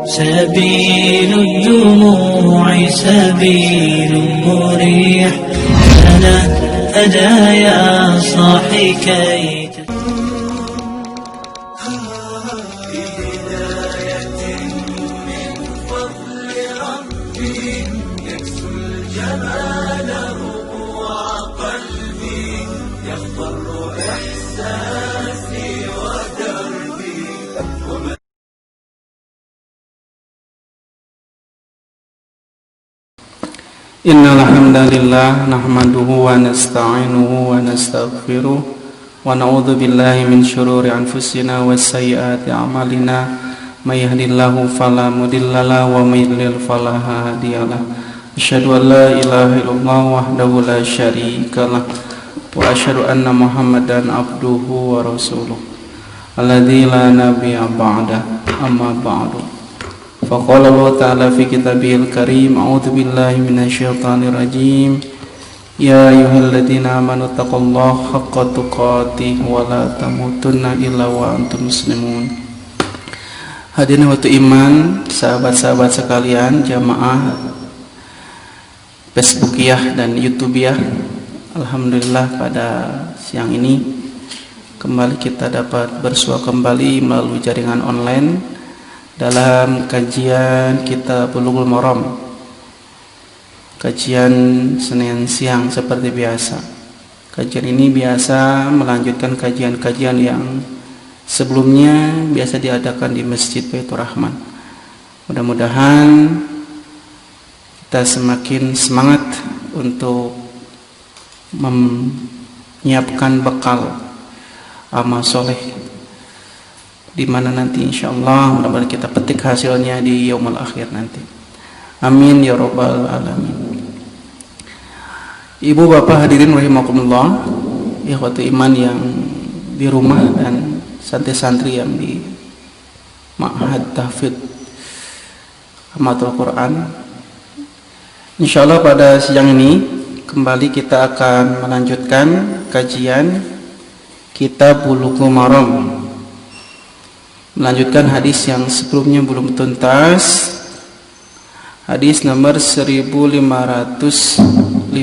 سبيل الدموع سبيل مريح لنا هدايا صاحي كي Innal hamdalillah nahmaduhu wa nasta'inuhu wa nastaghfiruh wa na'udzu billahi min syururi anfusina wa sayyiati a'malina may yahdihillahu fala mudhillalah wa may yudlil fala hadiyalah. Asyhadu an la ilaha illallah wahdahu la syarikalah wa asyhadu anna Muhammadan abduhu wa rasuluh alladzi la nabiyya ba'da amma ba'du. Faqala Allah Ta'ala fi kitabihil karim, a'udzu billahi minasyaitonir rajim. Ya ayyuhalladzina amanu taqullaha haqqa tuqatih wa la tamutunna illa wa antum muslimun. Hadirin waktu iman, sahabat-sahabat sekalian, jamaah Facebookiyah dan YouTubeiyah. Alhamdulillah pada siang ini kembali kita dapat bersua kembali melalui jaringan online dalam kajian kitab Bulughul Maram, kajian Senin siang seperti biasa. Kajian ini biasa melanjutkan kajian-kajian yang sebelumnya biasa diadakan di Masjid Baitur Rahman. Mudah-mudahan kita semakin semangat untuk menyiapkan bekal amal soleh, di mana nanti insyaallah mudah-mudahan kita petik hasilnya di yaumul akhir nanti. Amin ya rabbal alamin. Ibu bapak hadirin rahimakumullah, ikhwatu iman yang di rumah dan santri-santri yang di Ma'had Tahfidz Hamatul Quran. Insyaallah pada siang ini kembali kita akan melanjutkan kajian kitab Bulughul Maram, melanjutkan hadis yang sebelumnya belum tuntas, hadis nomor 1558.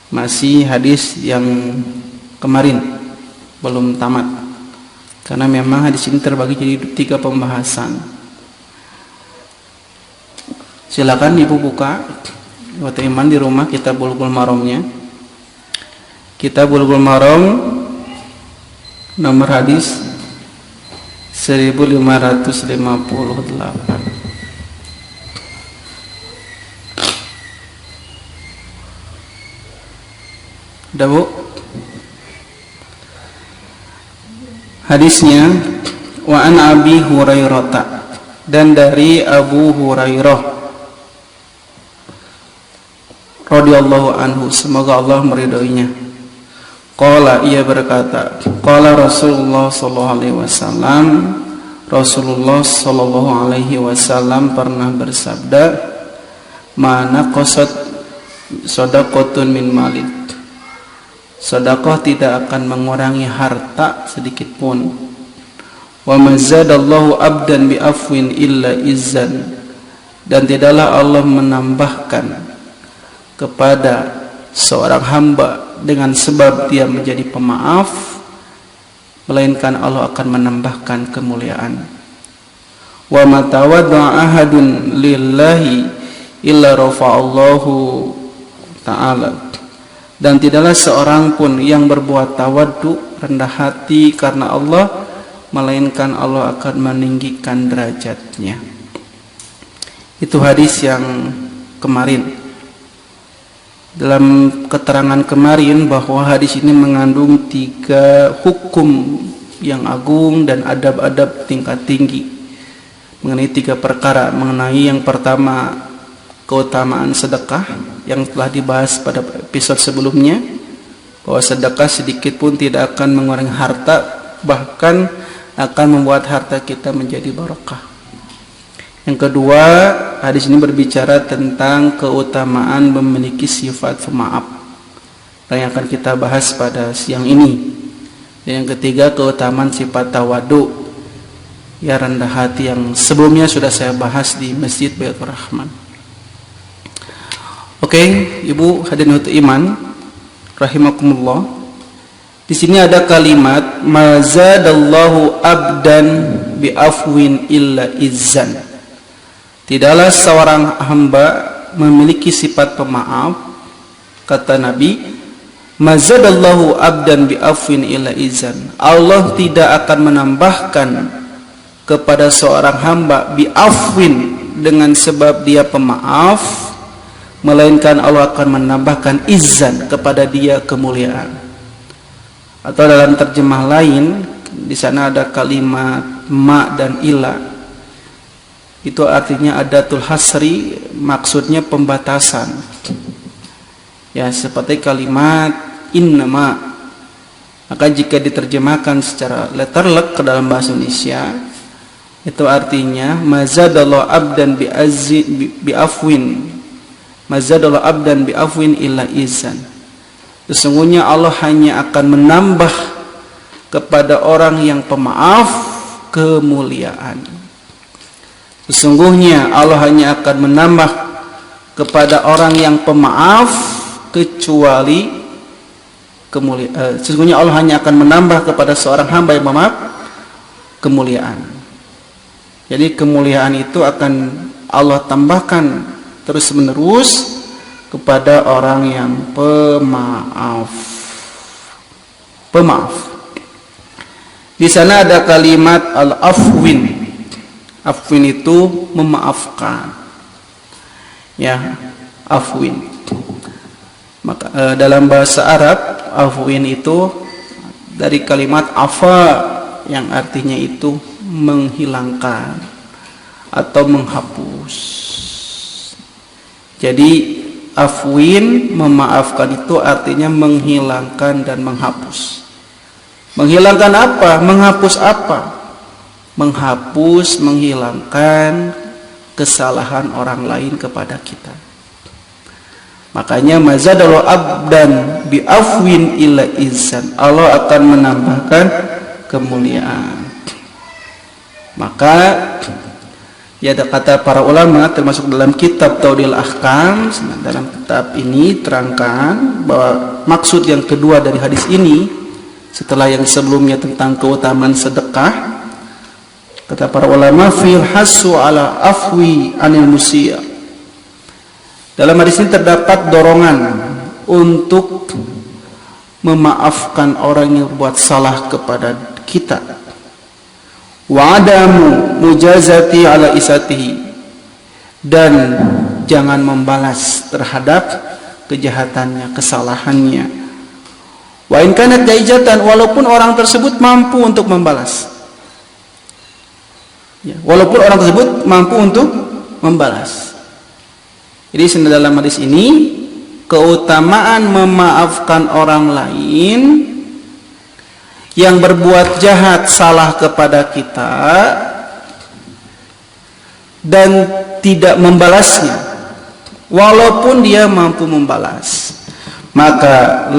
Masih hadis yang kemarin belum tamat, karena memang hadis ini terbagi jadi 3 pembahasan. Silakan ibu buka waktu iman di rumah kitab Bulughul Maramnya. Kitab Bulughul Maram nomor hadis 1558. Ada bu? Hadisnya wa an Abi Hurairah, dan dari Abu Hurairah radhiyallahu anhu, semoga Allah meridhoinya. Qala, ia berkata, qala Rasulullah sallallahu alaihi wasallam, Rasulullah sallallahu alaihi wasallam pernah bersabda, mana qasad shadaqatun min malid, sedekah tidak akan mengurangi harta sedikit pun. Wa mazadallahu abdan bi afwin illa izzan, dan tidaklah Allah menambahkan kepada seorang hamba dengan sebab dia menjadi pemaaf, melainkan Allah akan menambahkan kemuliaan. Wa ma tawadda'a ahadun lillahi illa rafa'allahu ta'ala, dan tidaklah seorang pun yang berbuat tawaddu, rendah hati karena Allah, melainkan Allah akan meninggikan derajatnya. Itu hadis yang kemarin. Dalam keterangan kemarin bahwa hadis ini mengandung 3 hukum yang agung dan adab-adab tingkat tinggi mengenai 3 perkara. Mengenai yang pertama, keutamaan sedekah yang telah dibahas pada episode sebelumnya, bahwa sedekah sedikit pun tidak akan mengurangi harta, bahkan akan membuat harta kita menjadi barokah. Yang kedua, hadis ini berbicara tentang keutamaan memiliki sifat pemaaf, yang akan kita bahas pada siang ini. Dan yang ketiga, keutamaan sifat tawadu, ya rendah hati yang sebelumnya sudah saya bahas di Masjid Baitur Rahman. Oke, Ibu hadirin iman rahimakumullah. Di sini ada kalimat mazadallahu abdan bi afwin illa izzan. Tidaklah seorang hamba memiliki sifat pemaaf, kata Nabi, mazadallahu abdan bi afwin illa izzan. Allah tidak akan menambahkan kepada seorang hamba bi afwin dengan sebab dia pemaaf, melainkan Allah akan menambahkan izzan kepada dia kemuliaan. Atau dalam terjemah lain, di sana ada kalimat ma dan ila. Itu artinya adatul hasri, maksudnya pembatasan. Ya, seperti kalimat innama. Maka jika diterjemahkan secara letterlek ke dalam bahasa Indonesia, itu artinya mazadallahu abdan bi afwin. Mazadallahu abdan bi afwin illa izan. Sesungguhnya Allah hanya akan menambah kepada orang yang pemaaf kemuliaan. Sesungguhnya Allah hanya akan menambah kepada orang yang pemaaf kecuali kemuliaan. Sesungguhnya Allah hanya akan menambah kepada seorang hamba yang memaaf kemuliaan. Jadi kemuliaan itu akan Allah tambahkan terus menerus kepada orang yang pemaaf. Di sana ada kalimat al-afwin. Afwin itu memaafkan. Ya, afwin. Maka dalam bahasa Arab afwin itu dari kalimat afa yang artinya itu menghilangkan atau menghapus. Jadi afwin memaafkan itu artinya menghilangkan dan menghapus. Menghilangkan apa? Menghapus apa? Menghapus, menghilangkan kesalahan orang lain kepada kita. Makanya mazadallahu abdan bi afwin illa izan. Allah akan menambahkan kemuliaan. Maka ya ada kata para ulama termasuk dalam kitab Taudil Ahkam, dalam kitab ini terangkan bahwa maksud yang kedua dari hadis ini setelah yang sebelumnya tentang keutamaan sedekah, kata para ulama fil hasu ala afwi anil musya. Dalam hadis ini terdapat dorongan untuk memaafkan orang yang berbuat salah kepada kita. Wa adamu mujazati ala isatihi, dan jangan membalas terhadap kejahatannya, kesalahannya. Wa in kanat jaizatan, walaupun orang tersebut mampu untuk membalas. Ya, walaupun orang tersebut mampu untuk membalas. Jadi dalam hadis ini keutamaan memaafkan orang lain yang berbuat jahat salah kepada kita dan tidak membalasnya walaupun dia mampu membalas. Maka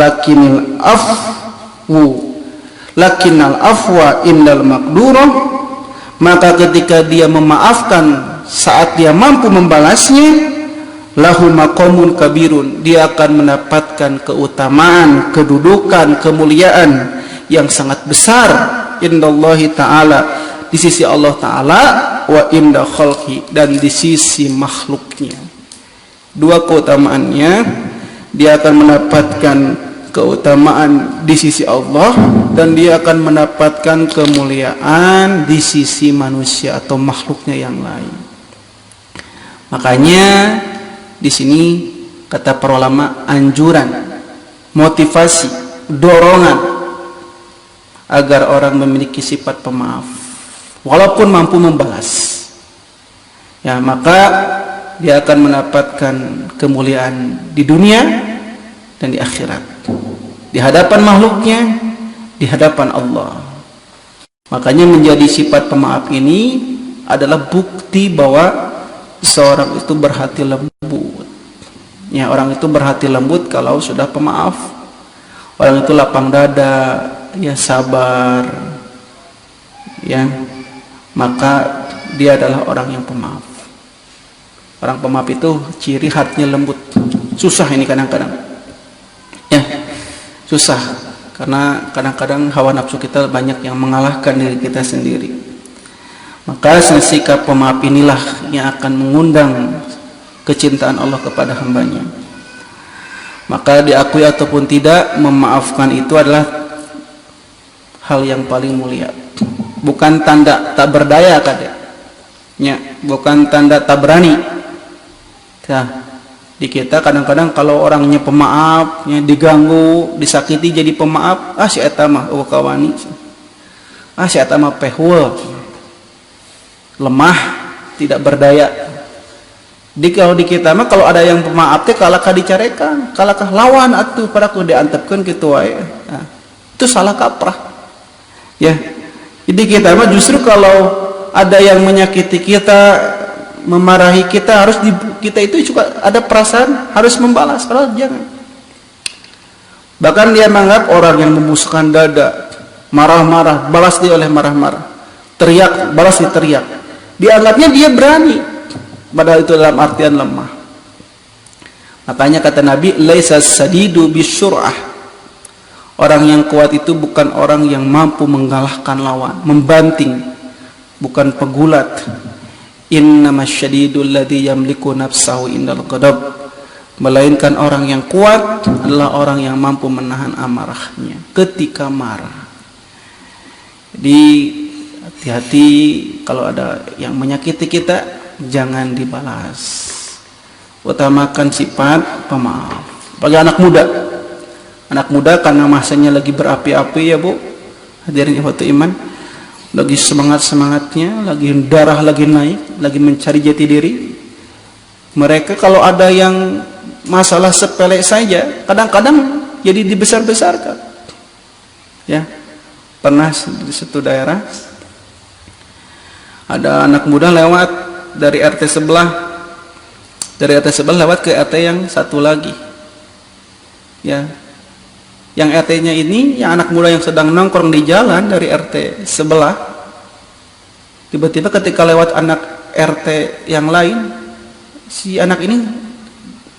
lakinnal afwa indal maqdurah, maka ketika dia memaafkan saat dia mampu membalasnya, lahu maqamun kabirun, dia akan mendapatkan keutamaan, kedudukan, kemuliaan yang sangat besar indallahi ta'ala, di sisi Allah ta'ala, wa inda khalqi, dan di sisi makhluknya. Dua keutamaannya, dia akan mendapatkan keutamaan di sisi Allah dan dia akan mendapatkan kemuliaan di sisi manusia atau makhluknya yang lain. Makanya di sini kata para ulama anjuran, motivasi, dorongan agar orang memiliki sifat pemaaf walaupun mampu membalas. Ya, maka dia akan mendapatkan kemuliaan di dunia dan di akhirat, di hadapan makhluknya, di hadapan Allah. Makanya menjadi sifat pemaaf ini adalah bukti bahwa seorang itu berhati lembut. Ya, orang itu berhati lembut kalau sudah pemaaf. Orang itu lapang dada, ya sabar. Ya. maka dia adalah orang yang pemaaf. Orang pemaaf itu ciri hatinya lembut. Susah ini kadang-kadang, ya susah, karena kadang-kadang hawa nafsu kita banyak yang mengalahkan diri kita sendiri. Maka sikap pemaaf inilah yang akan mengundang kecintaan Allah kepada hambanya. Maka diakui ataupun tidak, memaafkan itu adalah hal yang paling mulia. Bukan tanda tak berdaya kadang-kadang, bukan tanda tak berani. Nah, di kita kadang-kadang kalau orangnya pemaaf, diganggu, disakiti jadi pemaaf, si eta mah kawani, si eta mah pehul, lemah, tidak berdaya. Kalau di kita mah kalau ada yang pemaaf teh kalakah dicarekan, kalakah lawan atuh pada ku diantepkeun kitu wae. Nah, itu salah kaprah. Ya. Jadi kita mah justru kalau ada yang menyakiti kita, memarahi kita, kita itu juga ada perasaan harus membalas. Kalau jangan. Bahkan dia menganggap orang yang membusukkan dada, marah-marah, balas dia oleh marah-marah, teriak, balas dia teriak. Dianggapnya dia berani, padahal itu dalam artian lemah. Makanya kata Nabi, laisa sadidu bisyur'ah. Orang yang kuat itu bukan orang yang mampu mengalahkan lawan, membanting, bukan pegulat. Innamas syadidul ladzi yamliku nafsahu indal ghadab. Melainkan orang yang kuat adalah orang yang mampu menahan amarahnya ketika marah. Jadi hati-hati kalau ada yang menyakiti kita, jangan dibalas. Utamakan sifat pemaaf. Bagi anak muda karena masanya lagi berapi-api ya Bu, hadirin ikhwati iman, lagi semangat-semangatnya, lagi darah lagi naik, lagi mencari jati diri. Mereka kalau ada yang masalah sepele saja, kadang-kadang jadi dibesar-besarkan. Ya, pernah di satu daerah ada anak muda lewat dari RT sebelah, lewat ke RT yang satu lagi. Ya, yang RT-nya ini, yang anak muda yang sedang nongkrong di jalan dari RT sebelah, tiba-tiba ketika lewat anak RT yang lain, si anak ini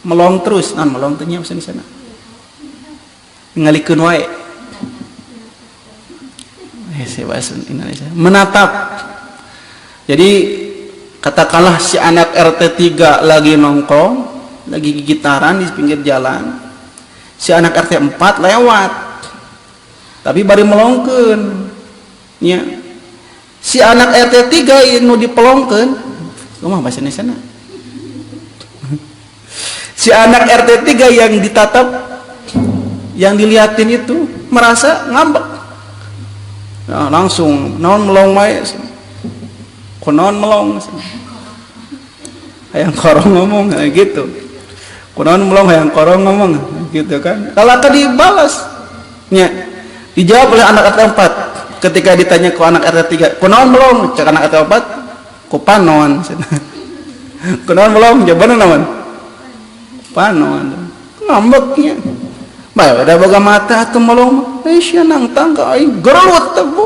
melong terus, melong ternyata di sana, ngalikeun wae, bahasa Indonesia, menatap. Jadi katakanlah si anak RT 3 lagi nongkrong, lagi gitaran di pinggir jalan, si anak RT 4 lewat, tapi bari melongkeun, ya. Si anak RT 3 inu dipelongkeun, kumaha bahasa Indonesia? Si anak RT 3 yang ditatap, yang dilihatin itu merasa ngambek. Nah, langsung naon melong wae. Kunaon melong. Hayang korong ngomong gitu. Kunaon melong hayang korong ngomong gitu kan. Kalau tadi dibalas, nya dijawab oleh anak RT 4 ketika ditanya ke anak RT 3, kunaon melong? Cek anak RT 4, ku panon. Kunaon melong? Jawabanna naon? Panon. Ngambeknya. Bae ada boga mata atuh melong. Sia nang tangga aing gerulut teh Bu.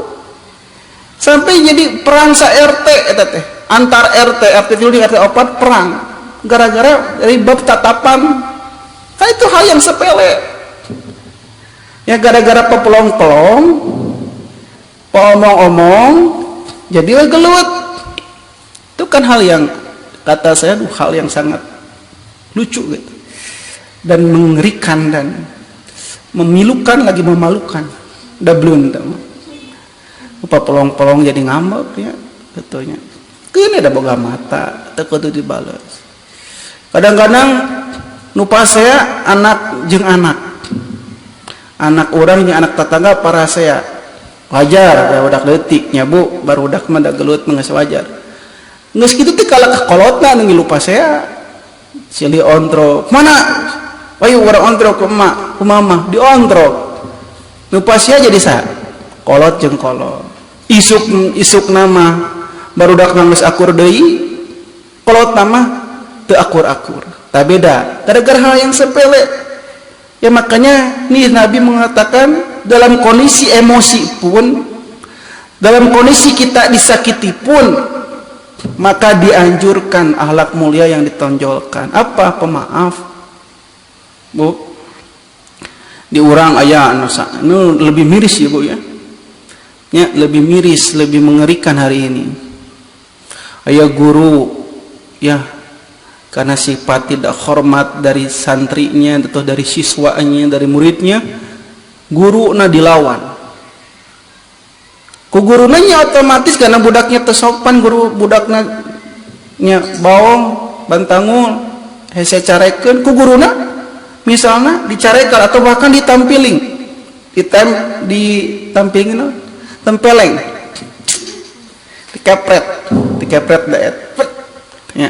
Sampai jadi perang sa RT eta teh. Antar RT 3 RT 4 perang. Gara-gara dari bab tatapan. Kan itu hal yang sepele. Ya gara-gara pepelong-pelong, omong-omong, jadi gelut. Itu kan hal yang kata saya hal yang sangat lucu gitu. Dan mengerikan dan memilukan lagi memalukan. Dablun teh. Pepelong-pelong jadi ngambek ya, betulnya. Keun ada boga mata, teu kudu dibales. Kadang-kadang nupa saya anak jeung anak orang jeung anak tetangga para saya wajar barudak leutiknya Bu, barudak mah da gelut mah geus wajar. Geus kitu teh kalak kolotna nu lupa saya silih ontro mana ayo urang ontro ke emak ku mama diontro nupa sia jadi saha kolot jeung kolot isuk nama barudak geus akur deui kolot nama teu akur-akur. Tak beda, gara-gara hal yang sepele. Ya makanya nih Nabi mengatakan dalam kondisi emosi pun Dalam kondisi kita disakiti pun, maka dianjurkan akhlak mulia yang ditonjolkan. Apa? Pemaaf. Bu, diurang aya anu lebih miris ya Bu ya. Ya, lebih miris, lebih mengerikan hari ini. Aya guru ya, karena sifat tidak hormat dari santrinya atau dari siswanya, dari muridnya, guruna dilawan. Ku guruna nya otomatis karena budaknya tersopan, guru budaknya nya baong, bantangul, hese carekeun ku guruna misalnya dicarekan atau bahkan ditampiling, ditampilin tempeleng, dikepret daet. Ya.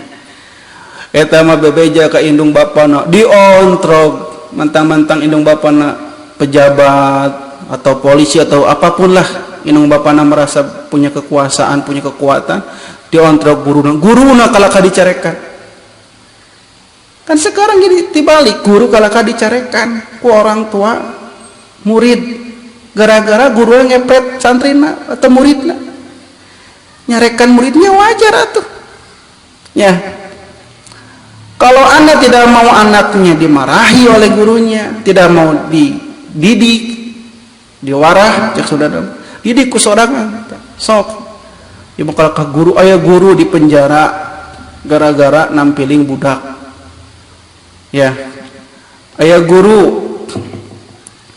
Eta mah bebeja ka indung bapana diontrog, mentang-mentang indung bapana pejabat atau polisi atau apapun lah, indung bapana merasa punya kekuasaan, punya kekuatan, diontrog guruna kalaka dicarekan. Kan sekarang jadi dibalik, guru kalaka dicarekan ku orang tua murid, gara-gara guru ngepret santrina atau muridna, nyarekan muridnya wajar atuh ya. Kalau Anda tidak mau anaknya dimarahi oleh gurunya, tidak mau dididik, diwarah, cek sudah didik ku sorangan, sok. Ya bakal ke guru, aya guru di penjara gara-gara nampiling budak. Ya, aya guru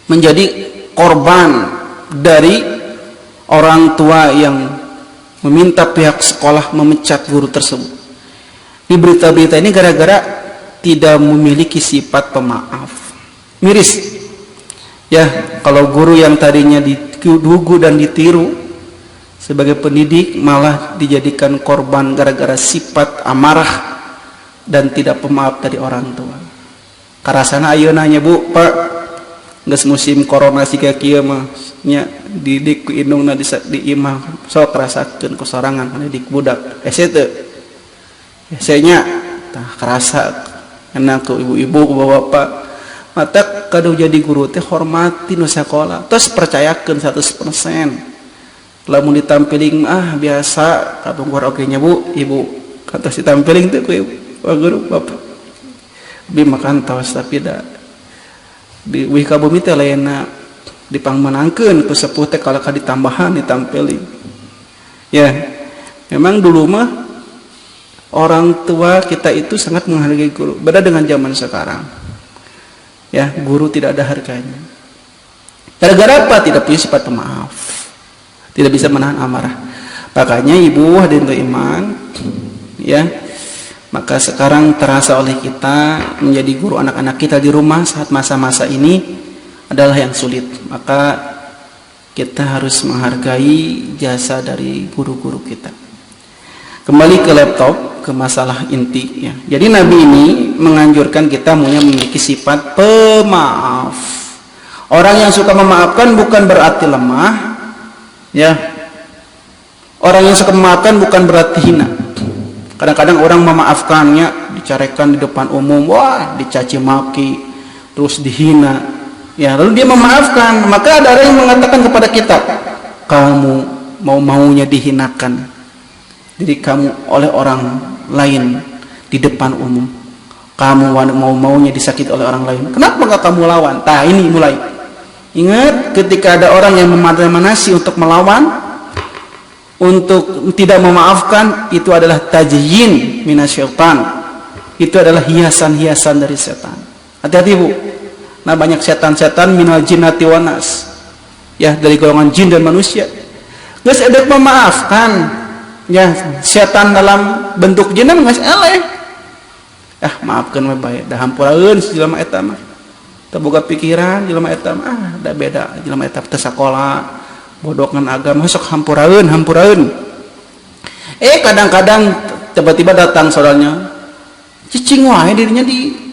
menjadi korban dari orang tua yang meminta pihak sekolah memecat guru tersebut. Di berita-berita ini gara-gara tidak memiliki sifat pemaaf. Miris. Ya, kalau guru yang tadinya didugu dan ditiru sebagai pendidik malah dijadikan korban gara-gara sifat amarah dan tidak pemaaf dari orang tua. Karasana ayeuna nya Bu, Pak, geus musim corona sika kieu mah nya didik ku indungna di imah sok rasakeun ku sorangan didik budak. Ese teu biasanya tah kerasa enak ku ibu-ibu ku bapak mata kadu jadi guru teh hormati nu sakola tos percayakeun 100%. Lamun ditampiling biasa kabungkur oge nya Bu ibu kantos ditampiling teh ku guru bapak bi makan tos tapi da di wih ka bumi teh lainna dipangmenangkeun ku sepuh teh kalaka ditambahan ditampiling ya. Memang dulu mah orang tua kita itu sangat menghargai guru. Beda dengan zaman sekarang. Ya, guru tidak ada harganya. Gara-gara apa? Tidak punya sifat pemaaf. Tidak bisa menahan amarah. Makanya ibu hadirin iman, ya. Maka sekarang terasa oleh kita menjadi guru anak-anak kita di rumah saat masa-masa ini adalah yang sulit. Maka kita harus menghargai jasa dari guru-guru kita. Kembali ke laptop, ke masalah inti ya. Jadi Nabi ini menganjurkan kita memiliki sifat pemaaf. Orang yang suka memaafkan bukan berarti lemah ya. Orang yang suka memaafkan bukan berarti hina. Kadang-kadang orang memaafkannya dicarekan di depan umum, wah dicaci maki, terus dihina. Ya, lalu dia memaafkan, maka ada orang yang mengatakan kepada kita, kamu maunya dihinakan diri kamu oleh orang lain di depan umum, kamu maunya disakiti oleh orang lain, kenapa enggak kamu lawan? Nah ini mulai ingat ketika ada orang yang memanasi untuk melawan, untuk tidak memaafkan, itu adalah tajyin minasyaitan, itu adalah hiasan-hiasan dari setan. Hati-hati Bu. Nah banyak setan-setan minal jinnati wanas ya, dari golongan jin dan manusia geus edek memaafkan ya, setan dalam bentuk jin mah geus eleh. Maafkeun we bae, da hampuraeun jelema eta mah. Teu boga pikiran jelema eta mah, da beda jelema eta teu sakola, bodogan agama sok hampuraeun. Kadang-kadang tiba-tiba datang saudaranya, cicing wae dirinya di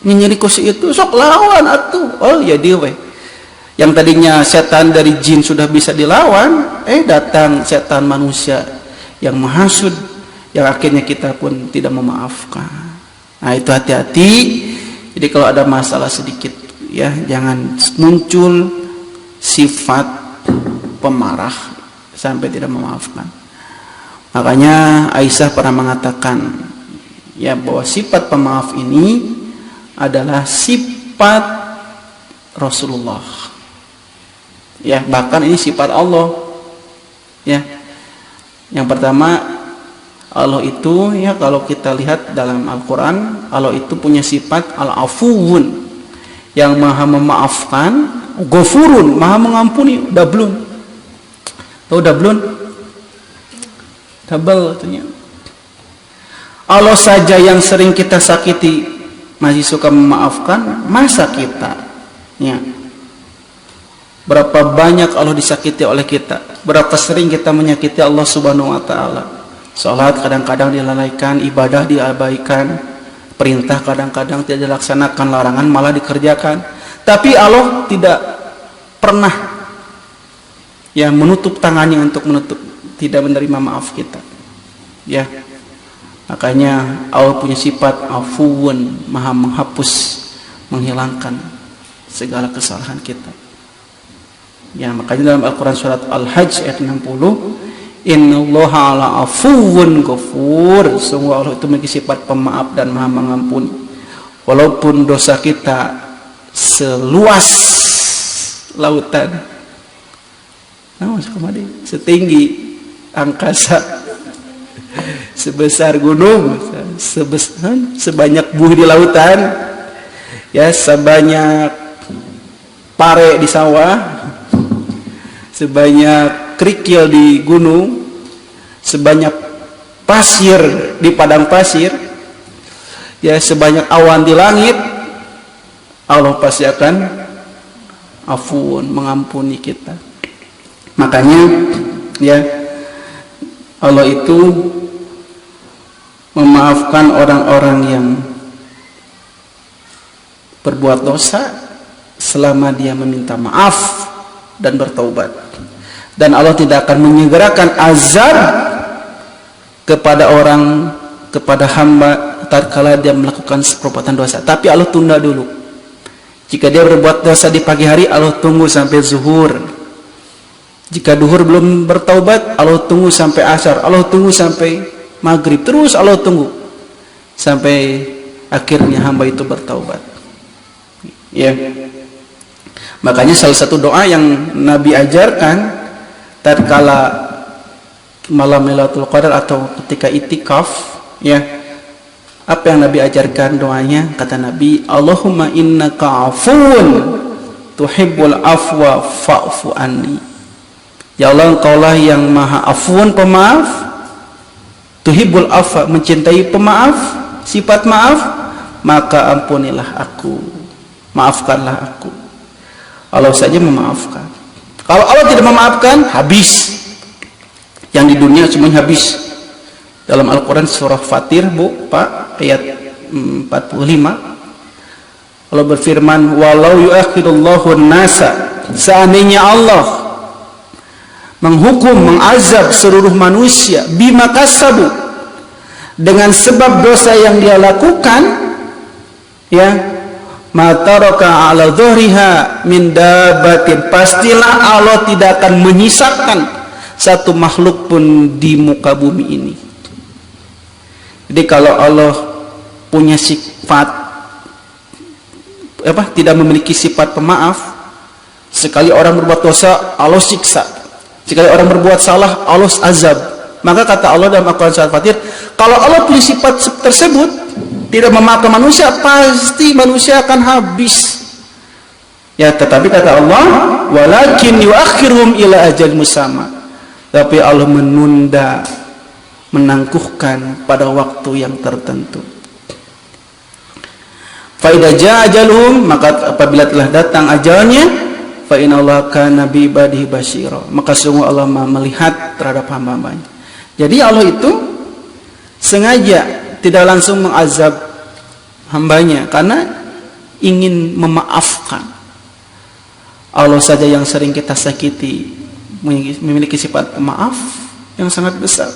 nyeri kursi itu, sok lawan atuh. Oh ya dia we. Yang tadinya setan dari jin sudah bisa dilawan, datang setan manusia yang menghasut, yang akhirnya kita pun tidak memaafkan. Nah itu hati-hati. Jadi kalau ada masalah sedikit ya, jangan muncul sifat pemarah, sampai tidak memaafkan. Makanya Aisyah pernah mengatakan ya bahwa sifat pemaaf ini adalah sifat Rasulullah. Ya, bahkan ini sifat Allah. Ya. Yang pertama, Allah itu ya kalau kita lihat dalam Al-Qur'an, Allah itu punya sifat Al-Afuwun, yang Maha memaafkan, Ghafurun, Maha mengampuni, dablun. Tahu dablun? Double artinya. Allah saja yang sering kita sakiti masih suka memaafkan, masa kita ya. Berapa banyak Allah disakiti oleh kita, berapa sering kita menyakiti Allah Subhanahu wa taala. Salat kadang-kadang dilalaikan, ibadah diabaikan, perintah kadang-kadang tidak dilaksanakan, larangan malah dikerjakan. Tapi Allah tidak pernah ya menutup tangannya untuk tidak menerima maaf kita. Ya. Makanya Allah punya sifat Afuwun, Maha menghapus, menghilangkan segala kesalahan kita. Ya, makanya dalam Al-Qur'an surat Al-Hajj ayat 60, Innallaha ala afuwun ghafur. Sungguh Allah itu memiliki sifat pemaaf dan Maha mengampuni. Walaupun dosa kita seluas lautan, setinggi angkasa, sebesar gunung, sebanyak buih di lautan, ya sebanyak pare di sawah, sebanyak kerikil di gunung, sebanyak pasir di padang pasir, ya sebanyak awan di langit, Allah pasti akan afuun, mengampuni kita. Makanya ya Allah itu memaafkan orang-orang yang berbuat dosa selama dia meminta maaf dan bertaubat. Dan Allah tidak akan menyegerakan azab kepada hamba tatkala dia melakukan perbuatan dosa. Tapi Allah tunda dulu. Jika dia berbuat dosa di pagi hari, Allah tunggu sampai zuhur. Jika duhur belum bertaubat, Allah tunggu sampai asar. Allah tunggu sampai maghrib. Terus Allah tunggu sampai akhirnya hamba itu bertaubat. Ya. Makanya salah satu doa yang Nabi ajarkan tatkala malam Lailatul Qadar atau ketika itikaf, ya. Apa yang Nabi ajarkan doanya? Kata Nabi, Allahumma innaka afuwun tuhibbul afwa fa'fu anni. Ya Allah, Engkaulah yang Maha Afuwun, pemaaf, tuhibbul afwa, mencintai pemaaf, sifat maaf, maka ampunilah aku, maafkanlah aku. Allah saja memaafkan. Kalau Allah tidak memaafkan, habis. Yang di dunia semuanya habis. Dalam Al-Quran surah Fatir, Pak, ayat 45, Allah berfirman, walau yuakhirullahu nasa, seandainya Allah menghukum, mengazab seluruh manusia bima kasabu, dengan sebab dosa yang dia lakukan, ya, mataraka ala dhuhriha min dabatin, pastilah Allah tidak akan menyisakan satu makhluk pun di muka bumi ini. Jadi kalau Allah punya sifat tidak memiliki sifat pemaaf, sekali orang berbuat dosa Allah siksa, sekali orang berbuat salah Allah azab. Maka kata Allah dalam Al-Quran surat Fatir, kalau Allah punya sifat tersebut, tidak memaafkan manusia, pasti manusia akan habis. Ya, tetapi kata Allah, walakin yuakhiruhum ila ajal musamma. Tapi Allah menunda, menangguhkan pada waktu yang tertentu. Fa idza jaa ajaluhum, maka apabila telah datang ajalnya, fa innallaha kana bi ibadihi basyira, maka sungguh Allah melihat terhadap hamba-hambanya. Jadi Allah itu sengaja tidak langsung mengazab hambanya karena ingin memaafkan. Allah saja yang sering kita sakiti memiliki sifat pemaaf yang sangat besar.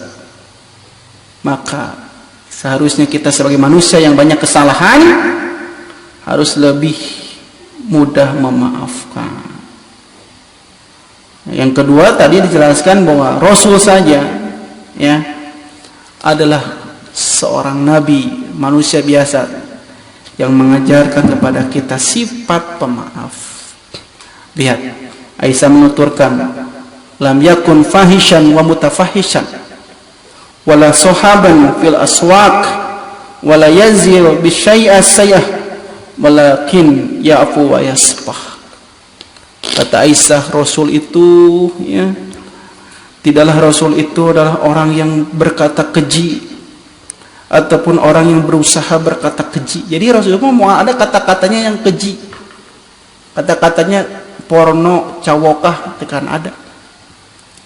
Maka seharusnya kita sebagai manusia yang banyak kesalahan harus lebih mudah memaafkan. Yang kedua tadi dijelaskan bahwa Rasul saja ya adalah seorang nabi, manusia biasa yang mengajarkan kepada kita sifat pemaaf. Lihat, Aisyah menuturkan, lam yakun fahishan wa mutafahishan wala sahaban fil aswaq wala yazil bisyai'a sayah walakin ya'fu wa yasfah. Kata Aisyah, Rasul itu ya, tidaklah Rasul itu adalah orang yang berkata keji ataupun orang yang berusaha berkata keji. Jadi Rasul itu mau ada kata-katanya yang keji, kata-katanya porno, cawokah, tekan ada.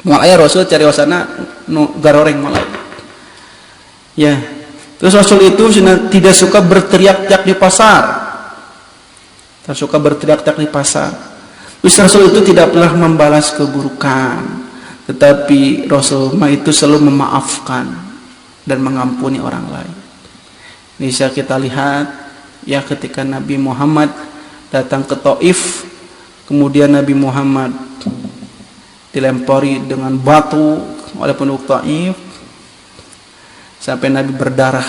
Mulai Rasul cari wasana nu garoreng mulai. Ya. Terus Rasul itu tidak suka berteriak-teriak di pasar. Tak suka berteriak-teriak di pasar. Terus Rasul itu tidak pernah membalas keburukan, tetapi Rasul itu selalu memaafkan dan mengampuni orang lain. Bisa kita lihat ya ketika Nabi Muhammad datang ke Taif, kemudian Nabi Muhammad dilempari dengan batu oleh penduduk Taif sampai Nabi berdarah.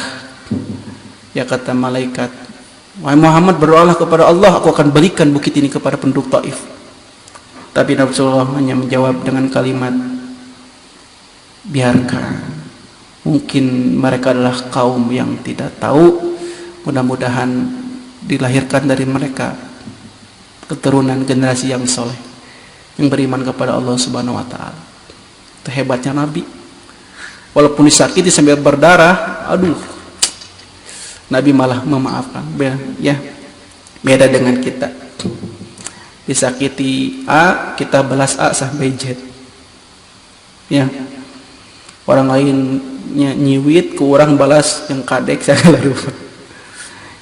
Ya kata malaikat, wahai Muhammad, berdoalah kepada Allah, aku akan berikan bukit ini kepada penduduk Taif. Tapi Nabi Sallallahu hanya menjawab dengan kalimat, biarkan, mungkin mereka adalah kaum yang tidak tahu, mudah-mudahan dilahirkan dari mereka keturunan generasi yang soleh yang beriman kepada Allah Subhanahu wa taala. Itu hebatnya Nabi. Walaupun disakiti sampai berdarah, aduh, Nabi malah memaafkan. Ya, beda dengan kita. Disakiti A, kita balas A sampai Z. Ya, orang lain nyiwit, ke orang balas yang kadek segala rupa.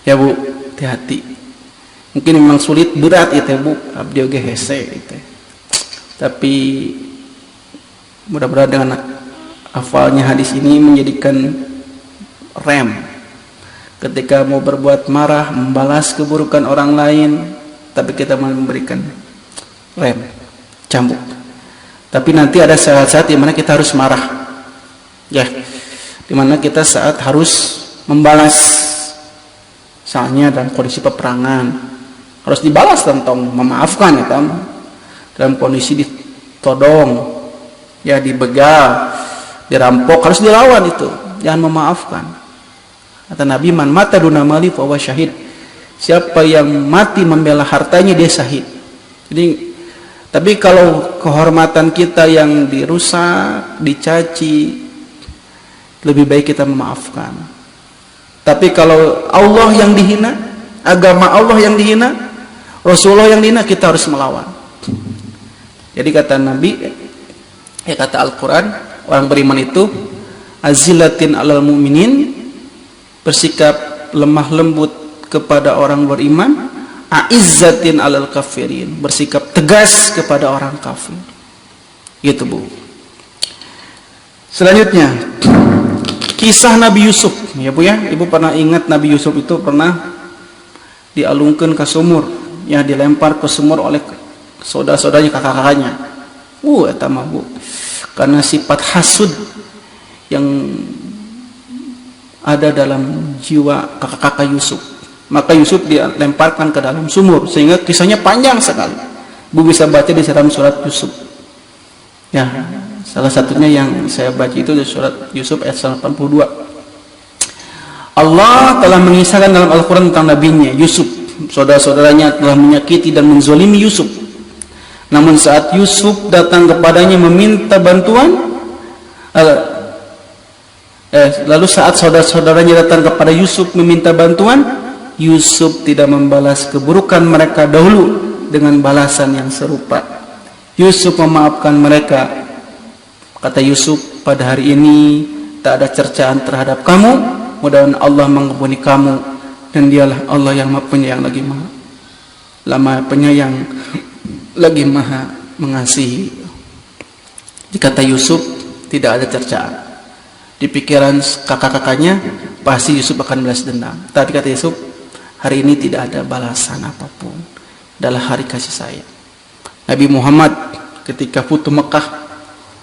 Ya Bu, hati-hati. Mungkin memang sulit, berat itu Bu, abdi oge hese itu. Tapi mudah-mudahan dengan hafalnya hadis ini menjadikan rem ketika mau berbuat marah, membalas keburukan orang lain, tapi kita memberikan rem, cambuk. Tapi nanti ada saat-saat di mana kita harus marah, ya, di mana kita saat harus membalas. Misalnya dalam kondisi peperangan harus dibalas tentang memaafkan ya, dalam kondisi ditodong, ya, dibegal, dirampok, harus dilawan itu, jangan memaafkan. Kata Nabi, man mata duna mali fa huwa syahid. Siapa yang mati membela hartanya dia syahid. Jadi, tapi kalau kehormatan kita yang dirusak, dicaci, lebih baik kita memaafkan. Tapi kalau Allah yang dihina, agama Allah yang dihina, Rasulullah yang dihina, kita harus melawan. Jadi kata Nabi, ya kata Al-Quran, orang beriman itu azillatin alal mu'minin, bersikap lemah lembut kepada orang beriman, aizzatin alal kafirin, bersikap tegas kepada orang kafir. Gitu Bu. Selanjutnya kisah Nabi Yusuf, ya Bu ya. Ibu pernah ingat Nabi Yusuf itu pernah dialungkan ke sumur, ya, dilempar ke sumur oleh saudara-saudaranya, kakak-kakaknya. Eta mah Bu, karena sifat hasud yang ada dalam jiwa kakak-kakak Yusuf, maka Yusuf dilemparkan ke dalam sumur, sehingga kisahnya panjang sekali. Bu bisa baca di dalam surat Yusuf. Ya, salah satunya yang saya baca itu di surat Yusuf ayat 82. Allah telah mengisahkan dalam Al-Quran tentang nabinya Yusuf. Saudara-saudaranya telah menyakiti dan menzolimi Yusuf. Namun saat Yusuf datang kepadanya meminta bantuan, lalu saat saudara-saudaranya datang kepada Yusuf meminta bantuan, Yusuf tidak membalas keburukan mereka dahulu dengan balasan yang serupa. Yusuf memaafkan mereka. Kata Yusuf, pada hari ini tak ada cercaan terhadap kamu, mudah-mudahan Allah mengampuni kamu, dan dialah Allah yang maha penyayang lagi lagi maha mengasihi. Dikata Yusuf, tidak ada cercaan. Di pikiran kakak-kakaknya pasti Yusuf akan balas dendam. Tadi kata Yusuf, hari ini tidak ada balasan apapun, adalah hari kasih sayang. Nabi Muhammad ketika Futuh Mekah,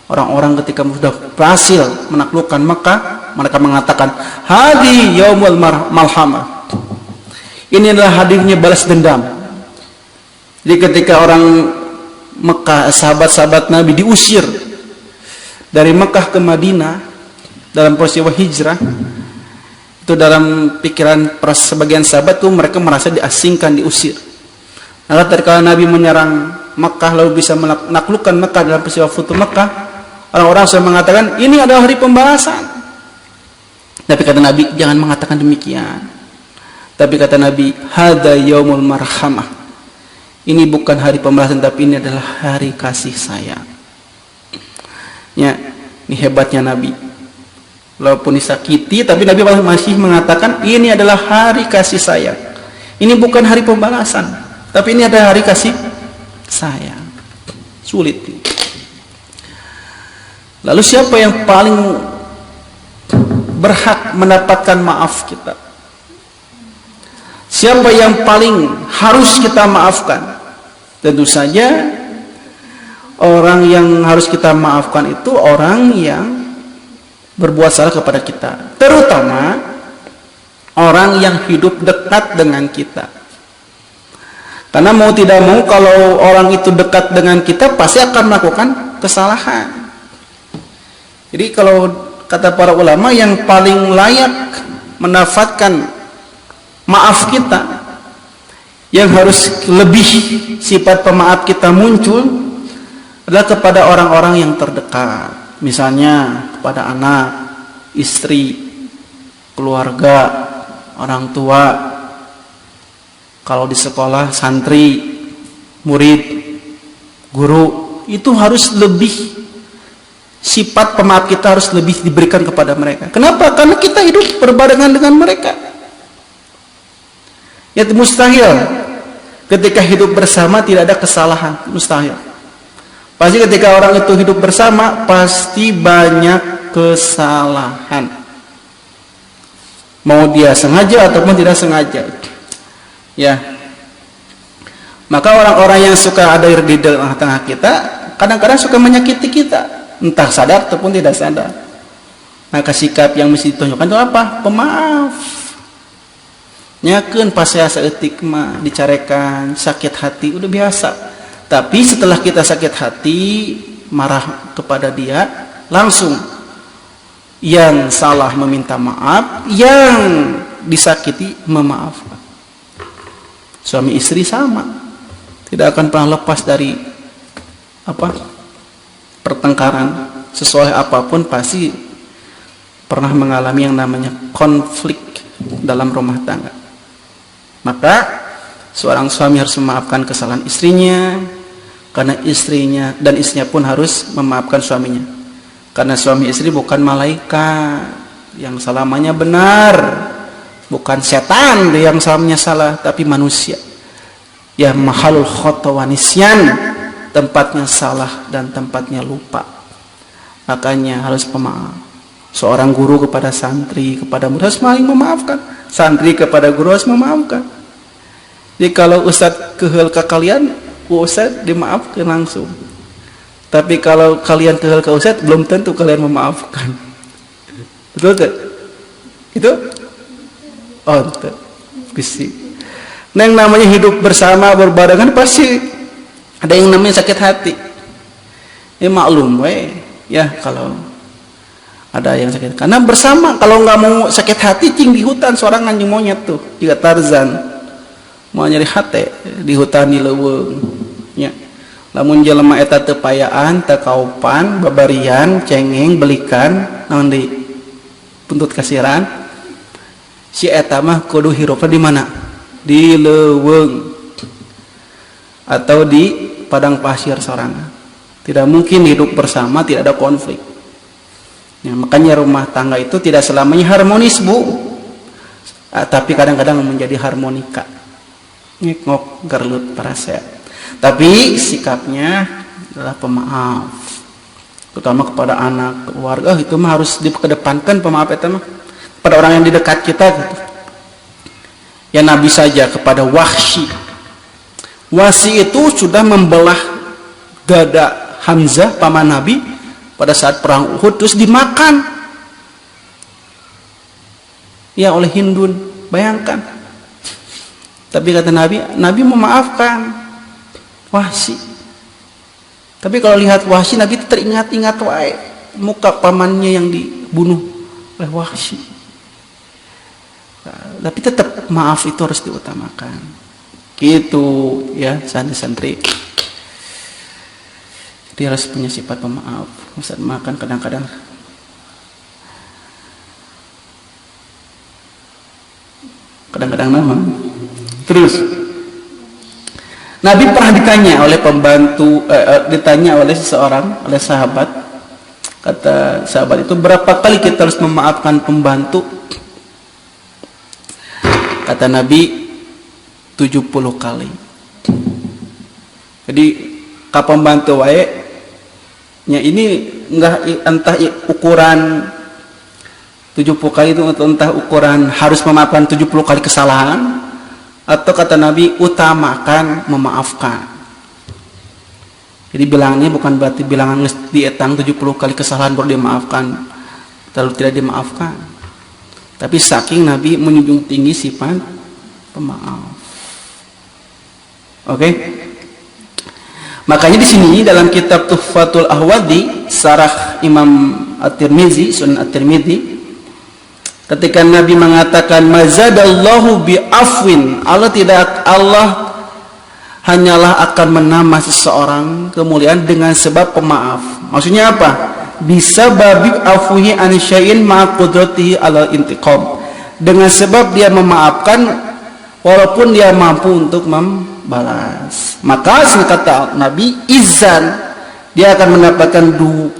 orang-orang ketika sudah berhasil menaklukkan Mekah, mereka mengatakan hadi yaumul malhamah, ini adalah hadirnya balas dendam. Jadi ketika orang Mekah, sahabat-sahabat Nabi diusir dari Mekah ke Madinah dalam peristiwa hijrah, itu dalam pikiran sebagian sahabat tuh mereka merasa diasingkan, diusir. Nah, ketika Nabi menyerang Mekah lalu bisa menaklukkan Mekah dalam peristiwa Futuh Mekah, orang-orang sudah mengatakan ini adalah hari pembalasan. Tapi kata Nabi, jangan mengatakan demikian. Tapi kata Nabi, hadza yaumul marhamah, ini bukan hari pembalasan, tapi ini adalah hari kasih sayang. Ya, ini hebatnya Nabi. Walaupun disakiti, tapi Nabi masih mengatakan ini adalah hari kasih sayang. Ini bukan hari pembalasan, tapi ini adalah hari kasih sayang. Sulit. Lalu siapa yang paling berhak mendapatkan maaf kita? Siapa yang paling harus kita maafkan? Tentu saja orang yang harus kita maafkan itu orang yang berbuat salah kepada kita, terutama orang yang hidup dekat dengan kita. Karena mau tidak mau, kalau orang itu dekat dengan kita pasti akan melakukan kesalahan. Jadi kalau kata para ulama, yang paling layak mendapatkan maaf kita, yang harus lebih sifat pemaaf kita muncul adalah kepada orang-orang yang terdekat. Misalnya kepada anak, istri, keluarga, orang tua, kalau di sekolah, santri, murid, guru, itu harus lebih, sifat pemaaf kita harus lebih diberikan kepada mereka. Kenapa? Karena kita hidup berbarengan dengan mereka. Ya, mustahil ketika hidup bersama tidak ada kesalahan, mustahil. Pasti ketika orang itu hidup bersama pasti banyak kesalahan, mau dia sengaja ataupun tidak sengaja. Ya, maka orang-orang yang suka ada di tengah-tengah kita kadang-kadang suka menyakiti kita, entah sadar ataupun tidak sadar. Maka sikap yang mesti ditunjukkan itu apa? Pemaaf. Nyakeun pas saya saeutik mah dicarekan, sakit hati udah biasa. Tapi setelah kita sakit hati, marah kepada dia, langsung yang salah meminta maaf, yang disakiti memaafkan. Suami istri sama, tidak akan pernah lepas dari pertengkaran. Sesuai apapun pasti pernah mengalami yang namanya konflik dalam rumah tangga. Maka seorang suami harus memaafkan kesalahan istrinya, karena istrinya pun harus memaafkan suaminya. Karena suami istri bukan malaikat yang selamanya benar, bukan setan yang selamanya salah, tapi manusia. Ya, mahalul khata wa nisyan, tempatnya salah dan tempatnya lupa. Makanya harus pemaaf. Seorang guru kepada santri, kepada murid harus saling memaafkan. Santri kepada guru harus memaafkan. Jadi kalau ustadz keheul ke kalian, ustadz dimaafkan langsung. Tapi kalau kalian keheul ke ustadz, belum tentu kalian memaafkan. Betul tak? Itu? Oh, betul. Bisi. Nah, yang namanya hidup bersama berbarengan pasti ada yang namanya sakit hati. Ya maklum, ya kalau ada yang sakit. Karena bersama, kalau nggak mau sakit hati, cing di hutan seorang anjing monyet tuh, juga Tarzan. Mau nyari hati di hutan di leuweung nya. Lamun jelema eta teu payaan, teu kaupan, babarian, cengeng, belikan, naon di puntut kasiran. Si eta mah kudu hirupna di mana? Di leuweung atau di padang pasir sorangan. Tidak mungkin hidup bersama tidak ada konflik. Ya, makanya rumah tangga itu tidak selamanya harmonis, Bu. Tapi kadang-kadang menjadi harmonika. Ngok garlut parasea. Tapi sikapnya adalah pemaaf, terutama kepada anak, keluarga. Itu mah harus dikedepankan pemaaf itu mah kepada orang yang di dekat kita gitu. Ya, Nabi saja kepada Wahsy itu sudah membelah dada Hamzah paman Nabi pada saat perang Uhud terus dimakan ya oleh Hindun. Bayangkan. Tapi kata Nabi memaafkan Wahsy. Tapi kalau lihat Wahsy, Nabi teringat-ingat wae muka pamannya yang dibunuh oleh Wahsy. Tapi tetap maaf itu harus diutamakan. Gitu ya santri-santri. Dia harus punya sifat pemaaf. Saat makan kadang-kadang nama. Terus Nabi pernah ditanya oleh ditanya oleh seseorang, oleh sahabat. Kata sahabat itu, berapa kali kita harus memaafkan pembantu? Kata Nabi, 70 kali. Jadi kapan pembantu wae nya ini enggak entah ukuran 70 kali itu entah ukuran harus memaafkan 70 kali kesalahan, atau kata Nabi utamakan memaafkan. Jadi bilangnya bukan berarti bilangan dietang 70 kali kesalahan baru dimaafkan, lalu tidak dimaafkan. Tapi saking Nabi menjunjung tinggi sifat pemaaf. Oke? Makanya di sini dalam kitab Tuhfatul Ahwadi, Sarah Imam At-Tirmizi, Sunan At-Tirmizi, ketika Nabi mengatakan mazadallahu bi'afwin, Allah hanyalah akan menambah seseorang kemuliaan dengan sebab pemaaf. Maksudnya apa? Bisa babi afwihi an syai'in ma qudratihi ala intiqam. Dengan sebab dia memaafkan walaupun dia mampu untuk membalas. Maka kata Nabi izan, dia akan mendapatkan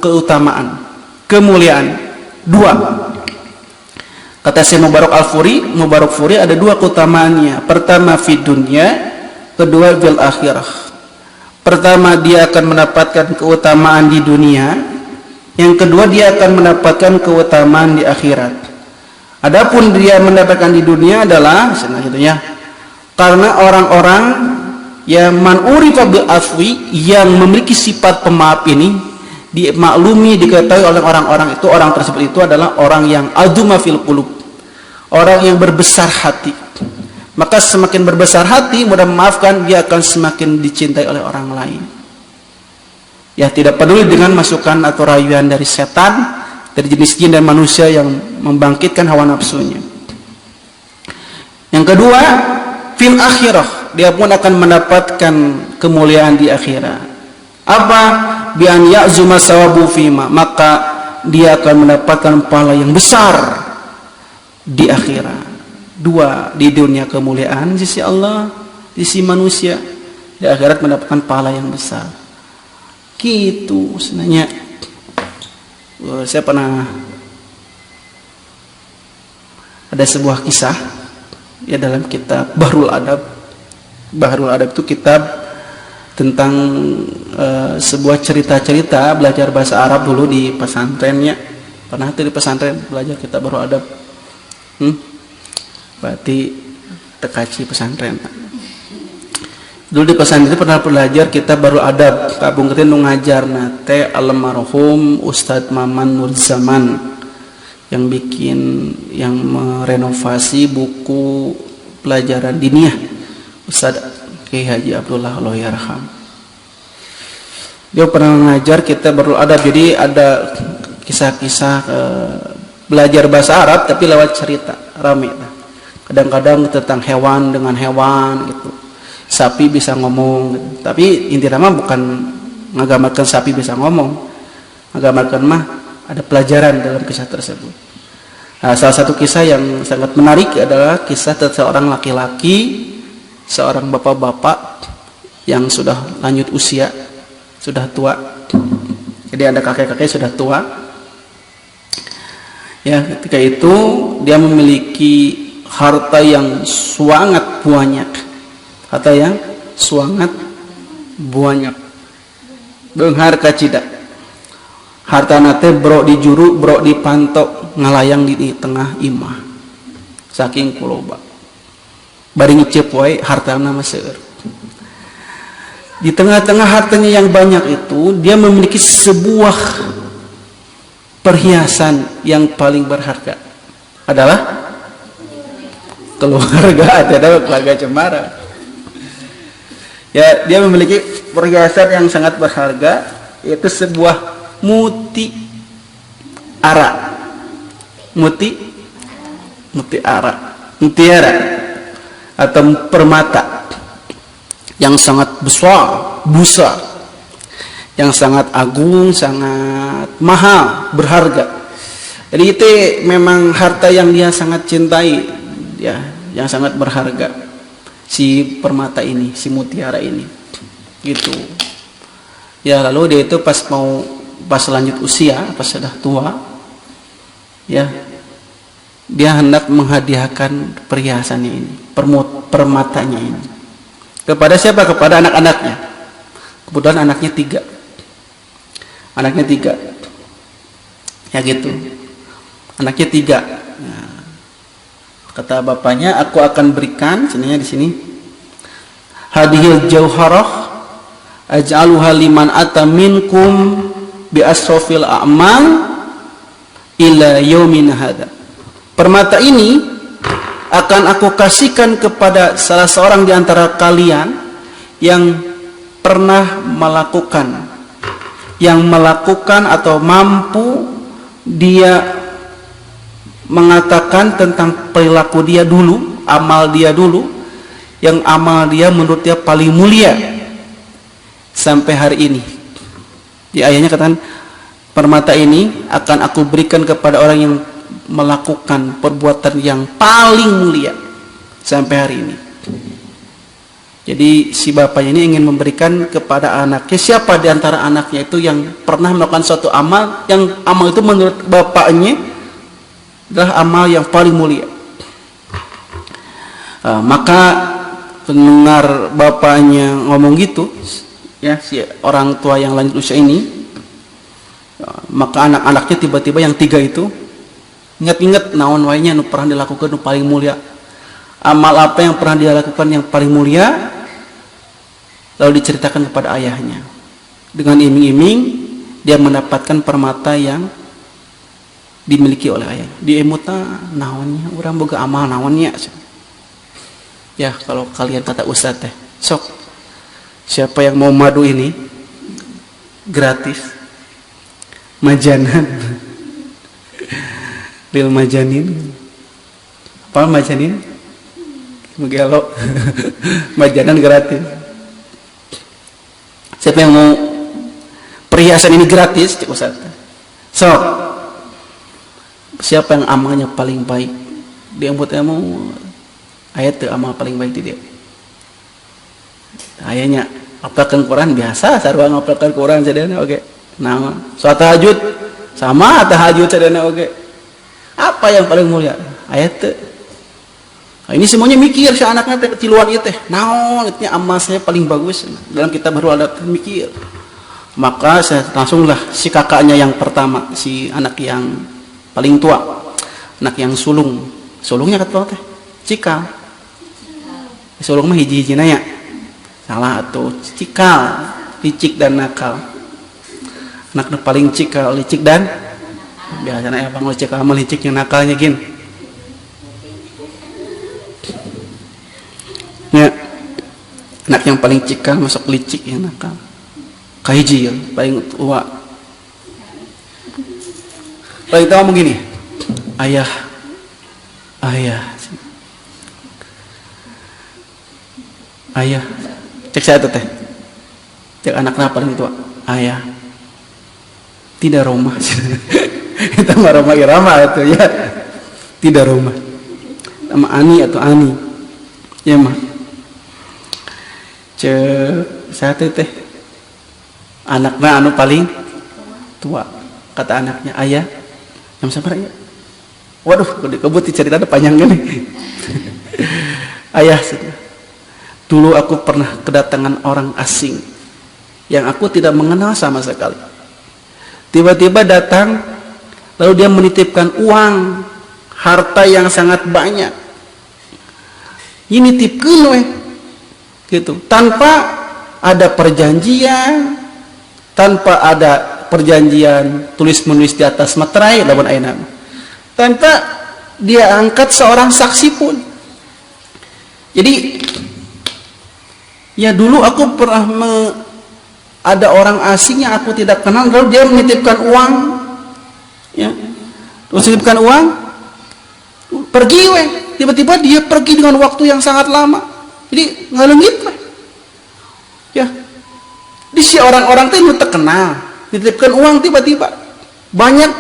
keutamaan, kemuliaan dua. Kata Syekh Mubarak Furi ada dua keutamaannya. Pertama fi dunya, kedua fil akhirah. Pertama dia akan mendapatkan keutamaan di dunia, yang kedua dia akan mendapatkan keutamaan di akhirat. Adapun dia mendapatkan di dunia adalah selanjutnya karena orang-orang yang man'urifa bil afwi, yang memiliki sifat pemaaf ini dimaklumi, diketahui oleh orang-orang itu, orang tersebut itu adalah orang yang aduma fil qulub, orang yang berbesar hati. Maka semakin berbesar hati, mudah memaafkan, dia akan semakin dicintai oleh orang lain. Ya, tidak peduli dengan masukan atau rayuan dari setan, dari jenis jin dan manusia yang membangkitkan hawa nafsunya. Yang kedua, fil akhirah, dia pun akan mendapatkan kemuliaan di akhirat. Apa? Bi an ya'zuma sawabu fima, maka dia akan mendapatkan pahala yang besar di akhirat. Dua, di dunia kemuliaan di sisi Allah, di sisi manusia, di akhirat mendapatkan pahala yang besar. Gitu sebenarnya. Saya pernah ada sebuah kisah ya dalam kitab Bahrul Adab. Bahrul Adab itu kitab tentang sebuah cerita-cerita belajar bahasa Arab dulu di pesantrennya. Pernah tuh di pesantren belajar kitab Bahrul Adab. Berarti tekaci pesantren. Dulu di pesantren itu pernah belajar kitab Bahrul Adab. Kabung ketin nu ngajarna teh almarhum Ustadz Maman Nur Zaman yang merenovasi buku pelajaran diniyah Ustadz Kiai Haji Abdullah Allah yarham. Dia pernah mengajar kita Bahrul Adab, jadi ada kisah-kisah belajar bahasa Arab tapi lewat cerita rame. Kadang-kadang tentang hewan dengan hewan gitu. Sapi bisa ngomong gitu. Tapi inti nama bukan menggambarkan sapi bisa ngomong, menggambarkan mah ada pelajaran dalam kisah tersebut. Nah, salah satu kisah yang sangat menarik adalah kisah seorang laki-laki, seorang bapak-bapak yang sudah lanjut usia, sudah tua. Jadi ada kakek-kakek sudah tua. Ya, ketika itu dia memiliki harta yang sangat banyak. Harta yang sangat banyak. Beunghar kacida. Harta nate bro di juru, bro di pantok, ngalayang di tengah imah. Saking kuloba. Bari ngicep wae hartana mah seueur. Di tengah-tengah hartanya yang banyak itu, dia memiliki sebuah perhiasan yang paling berharga adalah keluarga, adalah keluarga cemara. Ya, dia memiliki perhiasan yang sangat berharga, yaitu sebuah mutiara, mutiara atau permata yang sangat besar, yang sangat agung, sangat mahal, berharga. Jadi itu memang harta yang dia sangat cintai, ya, yang sangat berharga. Si permata ini, si mutiara ini, gitu. Ya, lalu dia itu pas lanjut usia, pas sudah tua, ya, dia hendak menghadiahkan perhiasannya ini, permatanya ini. Kepada siapa? Kepada anak-anaknya. Kebetulan anaknya 3. Ya gitu. Anaknya 3. Nah, kata bapaknya, aku akan berikan, sininya di sini. Hadhil jauharah aj'aluha liman ata minkum bi asrafil a'mal ila yaumin hadza. Permata ini akan aku kasihkan kepada salah seorang di antara kalian yang pernah melakukan atau mampu dia mengatakan tentang perilaku dia dulu, amal dia dulu, yang amal dia menurut dia paling mulia sampai hari ini. Di ayatnya katakan, permata ini akan aku berikan kepada orang yang melakukan perbuatan yang paling mulia sampai hari ini. Jadi si bapaknya ini ingin memberikan kepada anaknya, siapa di antara anaknya itu yang pernah melakukan suatu amal, yang amal itu menurut bapaknya adalah amal yang paling mulia. Maka mendengar bapaknya ngomong gitu, ya, si orang tua yang lanjut usia ini, maka anak-anaknya tiba-tiba yang 3 itu ingat-ingat naon wainya nu pernah dilakukan nu paling mulia, amal apa yang pernah dia lakukan yang paling mulia, lalu diceritakan kepada ayahnya. Dengan iming-iming dia mendapatkan permata yang dimiliki oleh ayah. Di emuta naonnya urang boga amal naonnya. Ya, kalau kalian kata ustaz teh, sok siapa yang mau madu ini gratis majanan. Lil majanin. Apa majanin? Mugelo. Majanan gratis. Siapa yang mau perhiasan ini gratis, cik Ustaz? So, siapa yang amalnya paling baik? Dia buat mau ayat tuh amal paling baik di dia. Ayahnya apalkan Quran biasa, sarua ngapalkan Quran sadana oke. Nah, salat tahajud sama tahajud sadana oke. Apa yang paling mulia? Ayat tuh. Nah, ini semuanya mikir si anaknya teh tiluan ieu teh. Naon nya amal saya paling bagus. Dalam kitab baru ada mikir. Maka saya langsunglah si kakaknya yang pertama, si anak yang paling tua, anak yang sulung. Sulungnya kata teh cikal. Sulung mah hiji-hiji nanya. Salah atuh, cikal, licik dan nakal. Anak nu paling cikal, licik dan biasanya abang licik sama licik yang nakalnya gin. Ya, anak yang paling cikal masuk licik yang nakal. Kahiji yang paling tua. Paling tua ngomong gini, ayah, cek saya teh, cek anaknya paling tua, ayah, tidak rumah. Kita mah Roma Irama itu ya, tidak rumah sama Ani atau Ani ya mah satu teh anaknya anu paling tua, kata anaknya ayah yang sabar ya, waduh kebut cerita ada panjang kan nih. Ayah, dulu aku pernah kedatangan orang asing yang aku tidak mengenal sama sekali, tiba-tiba datang. Lalu dia menitipkan uang, harta yang sangat banyak. Ini nitipkeun we. Gitu. Tanpa ada perjanjian, tanpa ada perjanjian tulis menulis di atas materai lawan ayeuna, tanpa dia angkat seorang saksi pun. Jadi ya dulu aku pernah ada orang asing yang aku tidak kenal, lalu dia menitipkan uang, ya, terus menitipkan uang, pergi weh, tiba-tiba dia pergi dengan waktu yang sangat lama, jadi ngalengit weh, ya, di si orang-orang itu terkenal, dititipkan uang tiba-tiba banyak,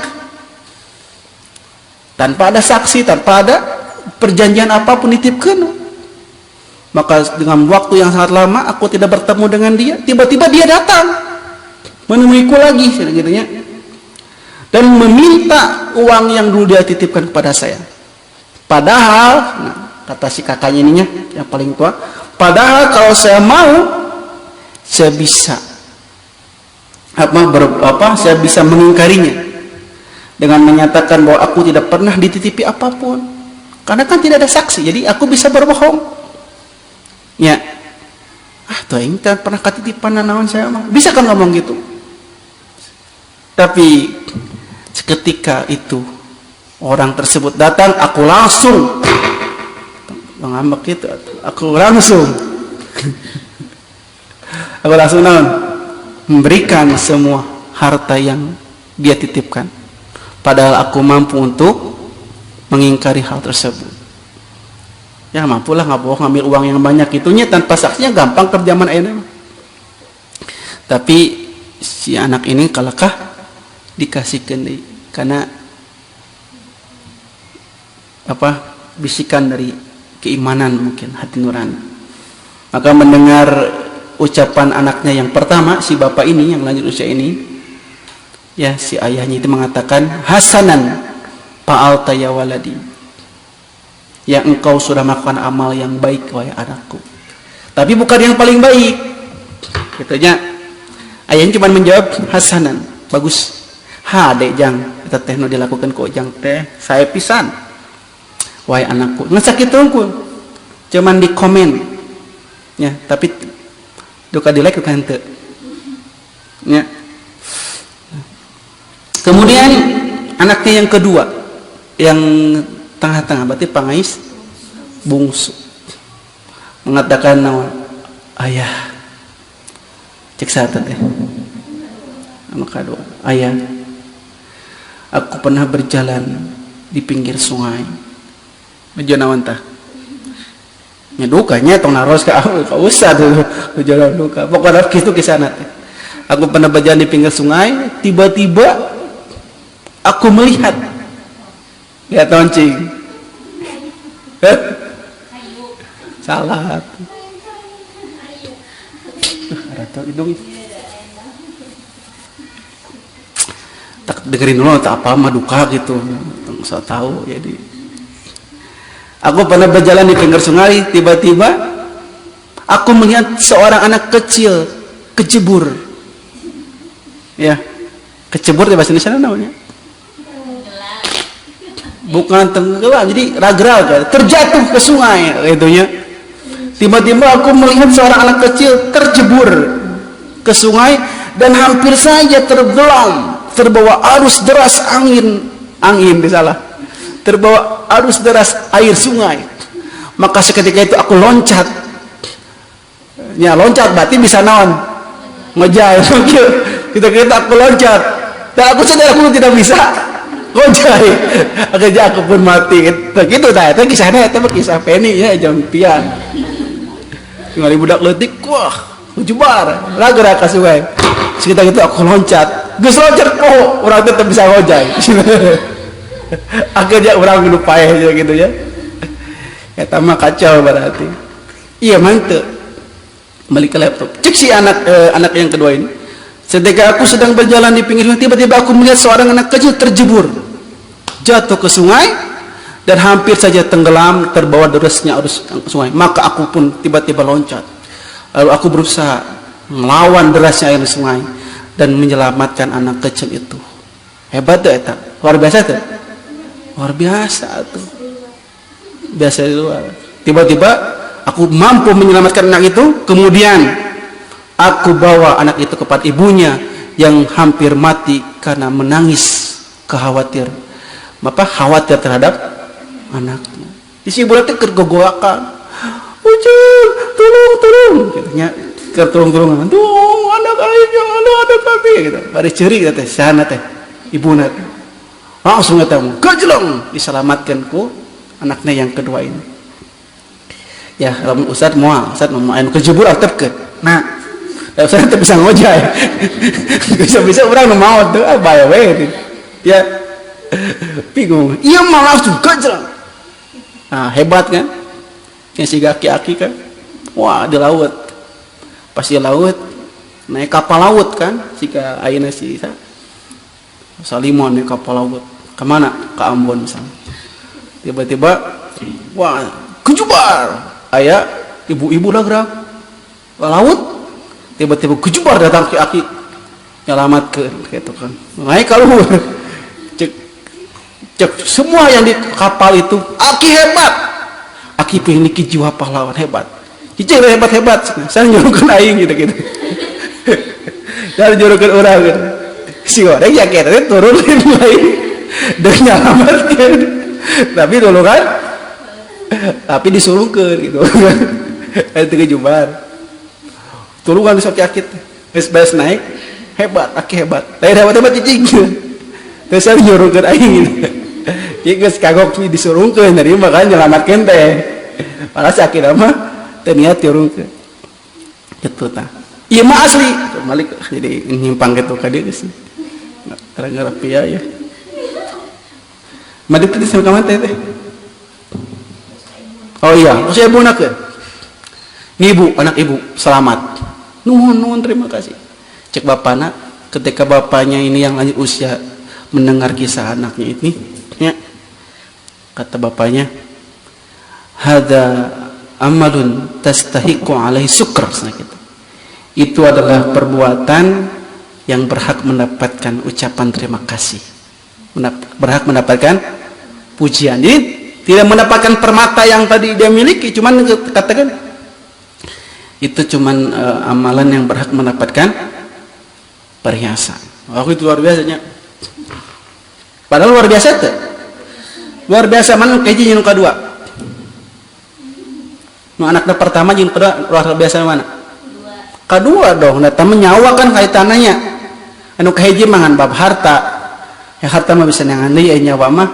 tanpa ada saksi, tanpa ada perjanjian apapun dititipkan. Maka dengan waktu yang sangat lama aku tidak bertemu dengan dia, tiba-tiba dia datang menemuiku lagi gitu, dan meminta uang yang dulu dia titipkan kepada saya. Padahal, nah, kata si kakaknya ininya yang paling tua, padahal kalau saya mau, saya bisa saya bisa mengingkarinya dengan menyatakan bahwa aku tidak pernah dititipi apapun, karena kan tidak ada saksi, jadi aku bisa berbohong. Ya, tuh ini tak pernah katitipan naon saya mah, bisa kan ngomong gitu. Tapi seketika itu orang tersebut datang, aku langsung ngambek gitu, aku langsung memberikan semua harta yang dia titipkan, padahal aku mampu untuk mengingkari hal tersebut. Ya mampulah, nggak bohong, ngambil uang yang banyak itunya tanpa saksinya gampang kerjaman ayeuna. Tapi si anak ini kalakah dikasihkan karena bisikan dari keimanan, mungkin hati nurani. Maka mendengar ucapan anaknya yang pertama, si bapak ini yang lanjut usia ini, ya si ayahnya itu mengatakan, hasanan fa'alta ya waladi, ya engkau sudah melakukan amal yang baik wahai anakku, tapi bukan yang paling baik. Katanya ayahnya cuma menjawab hasanan, bagus. Dek jang eta teh nu dilakukan ku jang teh saya pisan wahai anakku, ngesak kitu unggul cuman di komen ya, tapi duka di like duka henteu ya. Kemudian anaknya yang kedua, yang tengah-tengah, berarti pangais bungsu, mengatakan naon, ayah cek satu teh maka doa, ayah aku pernah berjalan di pinggir sungai menuju naon tah nyedukanya tong naros ka usah tuh jalan duka, pokoknya kitu kisana teh. Aku pernah berjalan di pinggir sungai, tiba-tiba aku melihat, lihat lonceng, salah, rata hidung, tak dengerin dulu, tak apa mah duka gitu, nggak tahu jadi. Aku pernah berjalan di pinggir sungai, tiba-tiba aku melihat seorang anak kecil kecebur, ya, kecebur di bahasa Indonesia namanya. Bukan tenggelam, jadi ragra, terjatuh ke sungai itunya. Tiba-tiba aku melihat seorang anak kecil terjebur ke sungai dan hampir saja tenggelam, terbawa arus deras angin salah, terbawa arus deras air sungai. Maka seketika itu aku loncat, ya loncat berarti bisa naon ngejay, kita aku loncat dan aku sadar aku tidak bisa ngojai, akhirnya aku pun mati gitu. Itu kisahnya, itu kisah Penny ya, jam pian ngali budak leutik, wah ujubar ragra ka sungai. Sekitar itu aku loncat, geus loncat kok orang tetap bisa ngojai. Akhirnya orang hidup payah aja gitu ya. Eta mah kacau berarti. Iya mantep. Balik ke laptop. Cek si anak yang kedua ini. Ketika aku sedang berjalan di pinggir sungai, tiba-tiba aku melihat seorang anak kecil terjebur, jatuh ke sungai dan hampir saja tenggelam terbawa derasnya arus sungai. Maka aku pun tiba-tiba loncat. Lalu aku berusaha melawan derasnya air sungai dan menyelamatkan anak kecil itu. Hebat tuh eta. Luar biasa tuh. Luar biasa tuh. Biasa di luar. Tiba-tiba aku mampu menyelamatkan anak itu, kemudian Aku bawa anak itu kepada ibunya yang hampir mati karena menangis khawatir terhadap anaknya. Di si ibu itu kergogoakan, "Ucul, tolong," katanya, "Tolong, anak ayahnya, anak kami," gitu. Bari ceri teh, sana teh, ibu nate. Langsung ngatamu, "Gajlong," diselamatkan ku anaknya yang kedua ini. Ya, kalau Ustaz mau anu kejebur altepkeun. Nah, Ustaz teh bisa ngojay. Bisa orang nu maot teh bahaya we. Ya. Bingung. Iya mah langsung gajlong. Nah, hebat kan? Yang si aki-aki kan. Wah, di laut. Pas di laut, naik kapal laut kan? Jika ayeuna si Salimon naik kapal laut. Kemana? Ke Ambon misalnya. Tiba-tiba, wah, kejubar. Aya ibu-ibu lah gerak ke laut. Tiba-tiba kejubar datang aki-aki. Nyelamatkeun gitu kan. Naik keluar. Cek semua yang di kapal itu, aki hebat, aki memiliki jiwa pahlawan hebat. Cicing hebat. Saya nyuruhkan aing gitu. Saya nyuruhkan orang gitu. Si orang ya kita turunin lain dan nyelamatkan. Tapi dulu kan, tapi disuruhkan gitu. Itu kejubar. Tulungan sok yakit, bes naik hebat, aki hebat. Lain hebat cicing. Terus saya nyuruhkan aing gitu. Geus kagok disuruhkeun dari makanya nyelamatkeun teh. Padahal sakit mah teu niat diurungkeun. Kitu tah. Ieu mah asli. Malik jadi nyimpang kitu ka dieu geus. Gara-gara pia ya. Malik teh sama kaman teh. Oh iya, saya bunakeun. Ibu, anak ibu selamat. Nuhun terima kasih. Cek bapana ketika bapaknya ini yang lanjut usia mendengar kisah anaknya ini, ya, kata bapaknya, "Hada amalun tastahiqu alaihi syukr." Itu adalah perbuatan yang berhak mendapatkan ucapan terima kasih, berhak mendapatkan pujian. Jadi tidak mendapatkan permata yang tadi dia miliki, cuman katakan itu cuman amalan yang berhak mendapatkan perhiasan. Aku itu luar biasanya. Padahal luar biasa tuh. Luar biasa mana kaji yang kedua. Nu anaknya pertama yang kedua luar biasa mana? Kedua dong. Nah, temen nyawa kan kaitannya. Anu kahiji mangan bab harta. Ya harta mah bisa nangan deui, nyawa mah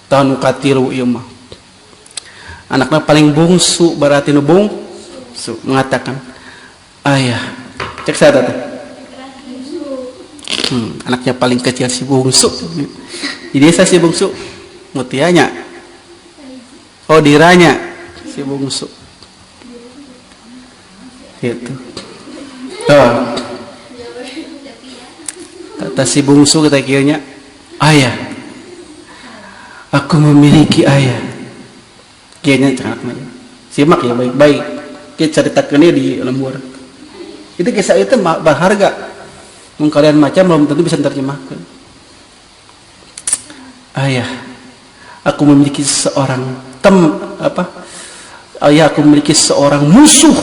tahun katilu ieu mah. Anaknya paling bungsu berarti nu bungsu mengatakan, "Ayah, cek saya teh." Anaknya paling kecil si bungsu. Jadi saya si bungsu mutianya. Oh diranya si bungsu. Gitu. Oh. Kata si bungsu kata kiranya, "Ayah, aku memiliki ayah." Kayaknya anaknya. Simak ya baik-baik. Kita ceritakan di lembur. Itu kisah itu berharga. Kalian macam belum tentu bisa terjemahkan. "Ayah, aku memiliki seorang Ayah, aku memiliki seorang musuh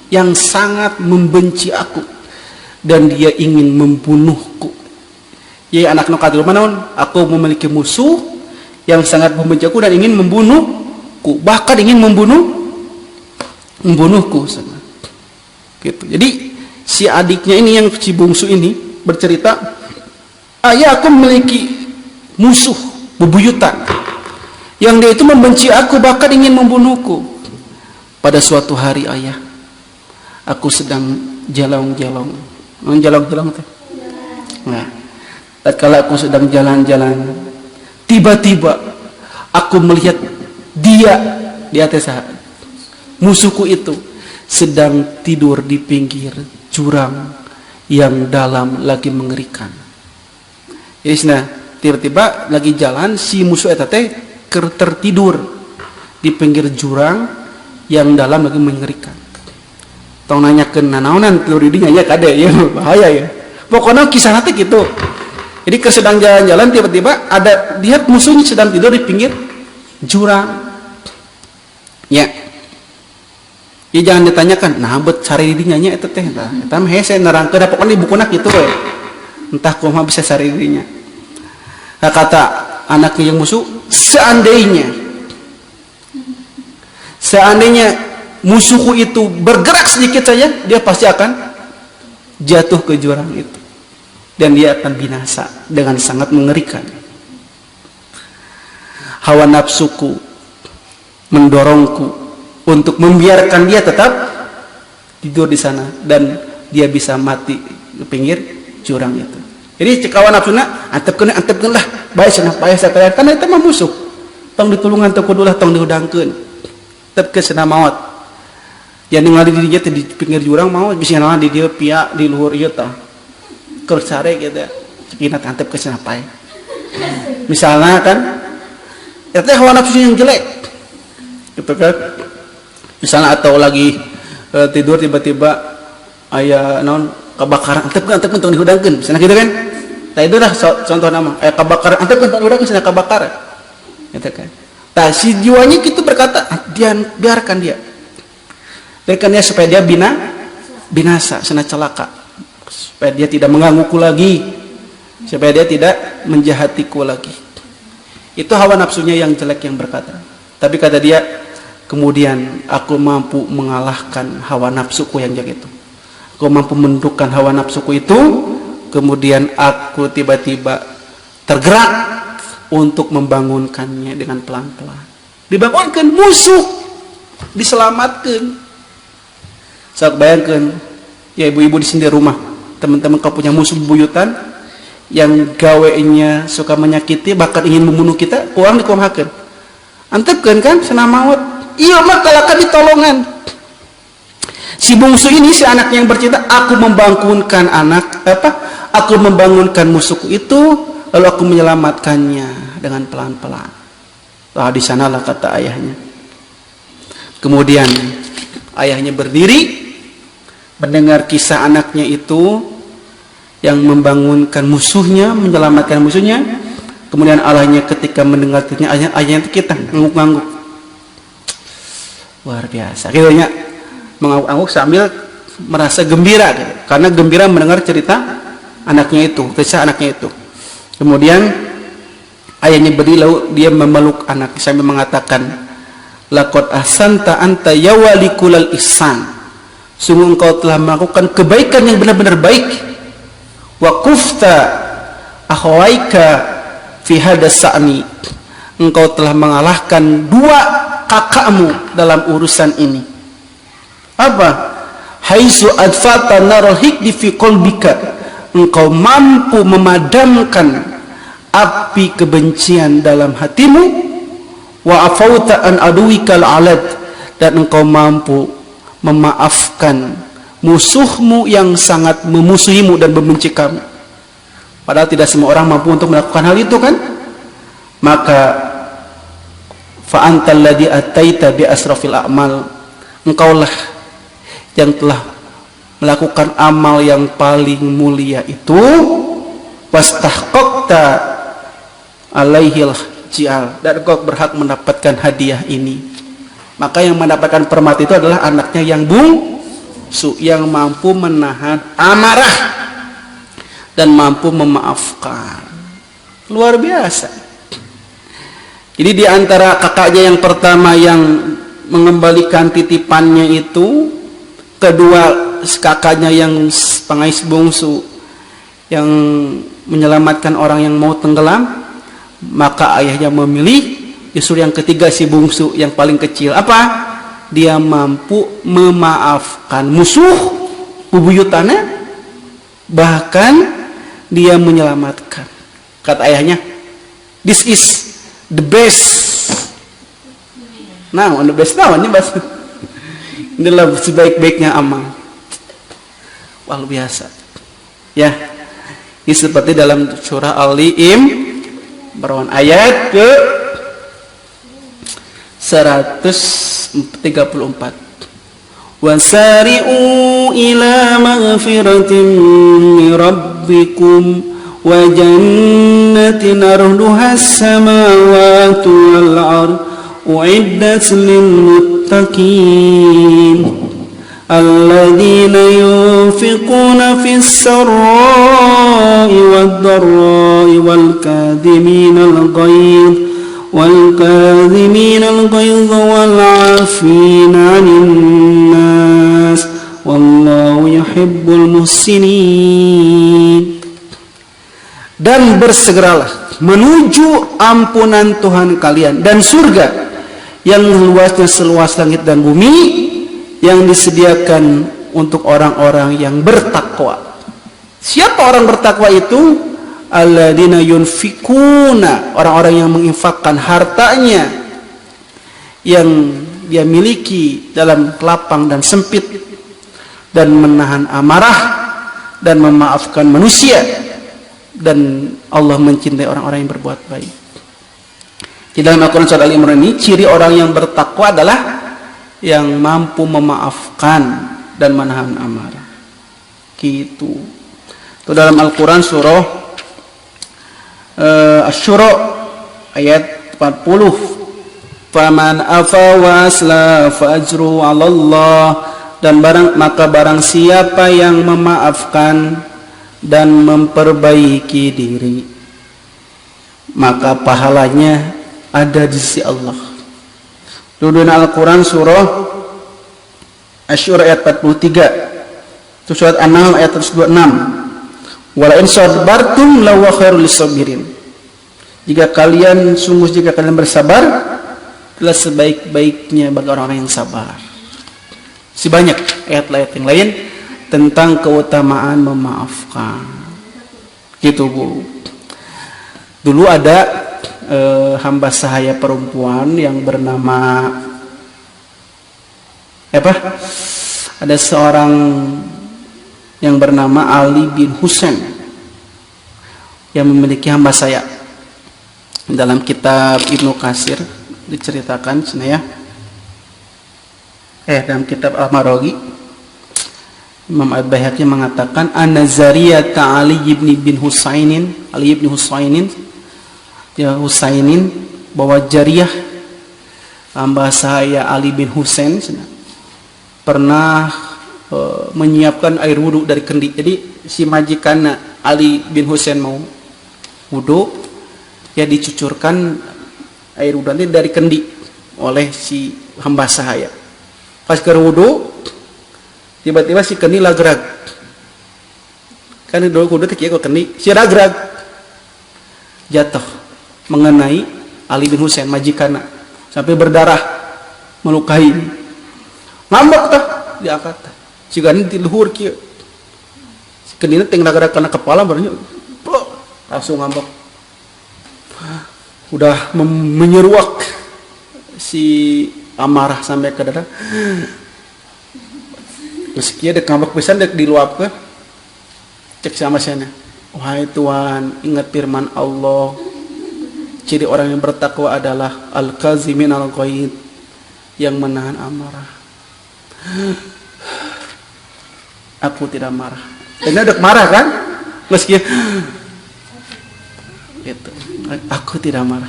yang sangat membenci aku dan dia ingin membunuhku." Ya anak nukadul manaon, aku memiliki musuh yang sangat membenci aku dan ingin membunuhku, bahkan ingin membunuhku. Gitu. Jadi si adiknya ini yang si bungsu ini bercerita, "Ayah, aku memiliki musuh bebuyutan yang dia itu membenci aku bahkan ingin membunuhku. Pada suatu hari ayah, aku sedang jalong-jalong teh. Nah, tatkala aku sedang jalan-jalan, tiba-tiba aku melihat dia di atas musuhku itu sedang tidur di pinggir jurang yang dalam lagi mengerikan." Jadi nah, tiba-tiba lagi jalan si musuh eta teh tertidur di pinggir jurang yang dalam lagi mengerikan. Tong nanyakeun nanaonan tidur di dinya ya kade ya bahaya ya. Pokoknya kisah nanti gitu. Jadi sedang jalan-jalan tiba-tiba ada lihat musuhnya sedang tidur di pinggir jurang. Ya. Ya jangan ditanyakan, nah bet sari didinya nya eta teh tah. Eta mah hese nerangkeun pokona di bukuna kitu we. Entah kumaha bisa sari didinya. Nah, kata anaknya yang musuh, seandainya musuhku itu bergerak sedikit saja, dia pasti akan jatuh ke jurang itu. Dan dia akan binasa dengan sangat mengerikan. Hawa nafsuku mendorongku untuk membiarkan dia tetap tidur di sana dan dia bisa mati di pinggir jurang itu. Jadi cekawan nafsuna antepkeun lah bae cenah bae sakalian karena itu mah musuh. Tong ditulungan teu kudu lah tong diudangkeun. Tepkeun cenah maot. Yang ningali di dia di pinggir jurang maot bisa naon di dieu pia di luhur ieu tah. Keur sare gitu. Cekina antepkeun cenah bae. Misalnya kan eta hawa nafsu yang jelek. Gitu kan. Misalnya atau lagi tidur tiba-tiba aya naon kebakaran antepkeun tong dihudangkeun misalnya gitu kan. Tah itu dah contoh nama kebakaran antepkeun tong dihudangkeun cenah kebakaran. Gitu kan. Tah si jiwanya gitu berkata, biarkan dia supaya dia binasa cenah celaka. Supaya dia tidak menggangguku lagi. Supaya dia tidak menjahatiku lagi. Itu hawa nafsunya yang jelek yang berkata. Tapi kata dia, kemudian aku mampu mengalahkan hawa nafsuku yang jelek itu. Aku mampu menundukkan hawa nafsuku itu. Kemudian aku tiba-tiba tergerak untuk membangunkannya dengan pelan-pelan. Dibangunkan musuh, diselamatkan. Saya bayangkan, ya ibu-ibu di sini di rumah, teman-teman kau punya musuh buyutan yang gawenya suka menyakiti, bahkan ingin membunuh kita, kurang dikumahakeun. Antepkeun kan senam maut. Iya mah kalaka ditolongan. Si bungsu ini si anak yang bercinta, aku membangunkan aku membangunkan musuhku itu, lalu aku menyelamatkannya dengan pelan-pelan. Di sanalah kata ayahnya. Kemudian ayahnya berdiri mendengar kisah anaknya itu yang membangunkan musuhnya, menyelamatkan musuhnya. Kemudian Allahnya ketika mendengar ayahnya itu kita ngangguk-ngangguk. Luar biasa. Akhirnya mengangguk-angguk sambil merasa gembira gitu. Karena gembira mendengar cerita anaknya itu, kisah anaknya itu. Kemudian ayahnya berdiri lalu dia memeluk anak sambil mengatakan, laqad ahsanta anta ya walikulal ihsan. Sungguh engkau telah melakukan kebaikan yang benar-benar baik. Wa kufta akhwaika fi hadas sa'ni. Engkau telah mengalahkan dua kakakmu dalam urusan ini. Apa? Haitsu adfata narul hikdi fi qalbika. Engkau mampu memadamkan api kebencian dalam hatimu. Wa afauta an aduwikal alad. Dan engkau mampu memaafkan musuhmu yang sangat memusuhimu dan membenci kamu. Padahal tidak semua orang mampu untuk melakukan hal itu kan? Maka fa antal ladzi ataita bi asrafil a'mal. Engkaulah yang telah melakukan amal yang paling mulia itu, wastahqaqta alaihil jial, dan engkau berhak mendapatkan hadiah ini. Maka yang mendapatkan permata itu adalah anaknya yang bungsu, yang mampu menahan amarah dan mampu memaafkan. Luar biasa. Jadi di antara kakaknya yang pertama yang mengembalikan titipannya itu, kedua kakaknya yang pengais bungsu yang menyelamatkan orang yang mau tenggelam, maka ayahnya memilih justru yang ketiga si bungsu yang paling kecil. Apa? Dia mampu memaafkan musuh bubuyutannya, bahkan dia menyelamatkan. Kata ayahnya, this is the best. Nah, the best namanya bahasa. Inilah sebaik-baiknya amal. Wah, luar biasa. Ya, ini seperti dalam surah Al-Imran ayat ke 134. Wasari'u ila maghfiratin min rabbikum wa jannatin arduha as-samawati wal ard uiddat lil muttaqin alladzina yunfiquna fis sarra'i wad dharra'i wal kadhiminal ghaidh والكاظمين الغيظ والعافين عن الناس والله يحب المحسنين. Dan bersegeralah menuju ampunan Tuhan kalian dan surga yang luasnya seluas langit dan bumi yang disediakan untuk orang-orang yang bertakwa. Siapa orang bertakwa itu? Alladzina yunfikuna, orang-orang yang menginfakkan hartanya yang dia miliki dalam lapang dan sempit, dan menahan amarah dan memaafkan manusia, dan Allah mencintai orang-orang yang berbuat baik. Di dalam Al-Quran Surah Al-Imran ini, ciri orang yang bertakwa adalah yang mampu memaafkan dan menahan amarah. Gitu. Itu dalam Al-Quran surah Asy-Syura ayat 40. Faman afa wa asla fa ajru 'ala Allah, dan barang siapa yang memaafkan dan memperbaiki diri, maka pahalanya ada di sisi Allah. Dulu Al-Quran surah Asy-Syura ayat 43, itu surat An-Nahl ayat 126. Wala in sabartum lawa khairul lisabirin. Jika kalian bersabar, adalah sebaik-baiknya bagi orang-orang yang sabar. Si banyak ayat-ayat yang lain tentang keutamaan memaafkan. Gitu Bu. Dulu ada hamba sahaya perempuan yang bernama ada seorang yang bernama Ali bin Husain yang memiliki hamba sahaya. Dalam kitab Ibnu Katsir diceritakan ya. Dalam kitab Al-Maraghi Imam Al-Baihaqi mengatakan an-Nazariyata Ali bin Husainin bahwa jariyah hamba sahaya Ali bin Husain pernah menyiapkan air wudhu dari kendi. Jadi si majikan Ali bin Husain mau wudhu, ya dicucurkan air wudhu nanti dari kendi oleh si hamba sahaya. Pas ke wudhu, tiba-tiba si kendi lagrag. Kan dulu wudhu tiga kok kendi, si lagrag jatuh mengenai Ali bin Husain majikan sampai berdarah, melukai. Ngambek tah diangkat. Jika ini di luhur kia, kedina tinggal kena kepala barunya, langsung ngambek. Udah menyeruak si amarah sampai ke dada. Terus kia dek ngambek pisan dek diluapkan. Cek sama sana. Wahai Tuhan, ingat firman Allah. Ciri orang yang bertakwa adalah al-kazimin al-ghaidh, yang menahan amarah. Aku tidak marah. Ini udah marah kan? Meski itu, aku tidak marah.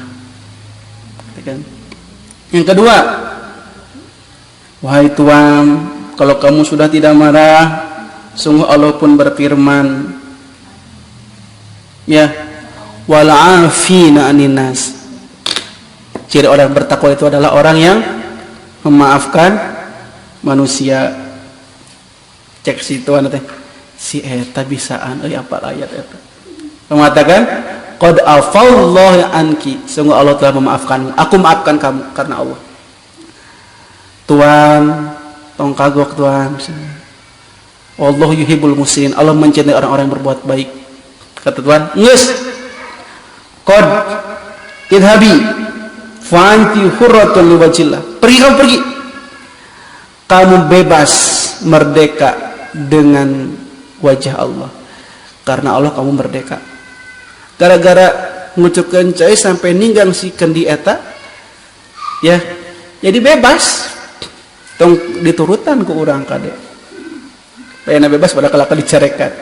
Yang kedua, wahai Tuhan, kalau kamu sudah tidak marah, sungguh Allah pun berfirman, ya, wal 'afina 'anin nas. Ciri orang bertakwa itu adalah orang yang memaafkan manusia. Cek situ teh si eta bisaan apa ayat eta mengatakan qad afallahu anki, sungguh Allah telah memaafkanmu, aku maafkan kamu karena Allah. Tuhan tong kagok Tuhan, Allah yuhibbul muhsinin, Allah mencintai orang-orang yang berbuat baik. Kata Tuhan, geus qad idhabi fa anti hurratun liwajillah, pergi kamu bebas, merdeka dengan wajah Allah, karena Allah kamu merdeka. Gara-gara ngucupkan cai sampai ninggang si kendi eta, ya jadi bebas, tong diturutan ke orang kade, lainnya bebas pada kelaka dicerekan.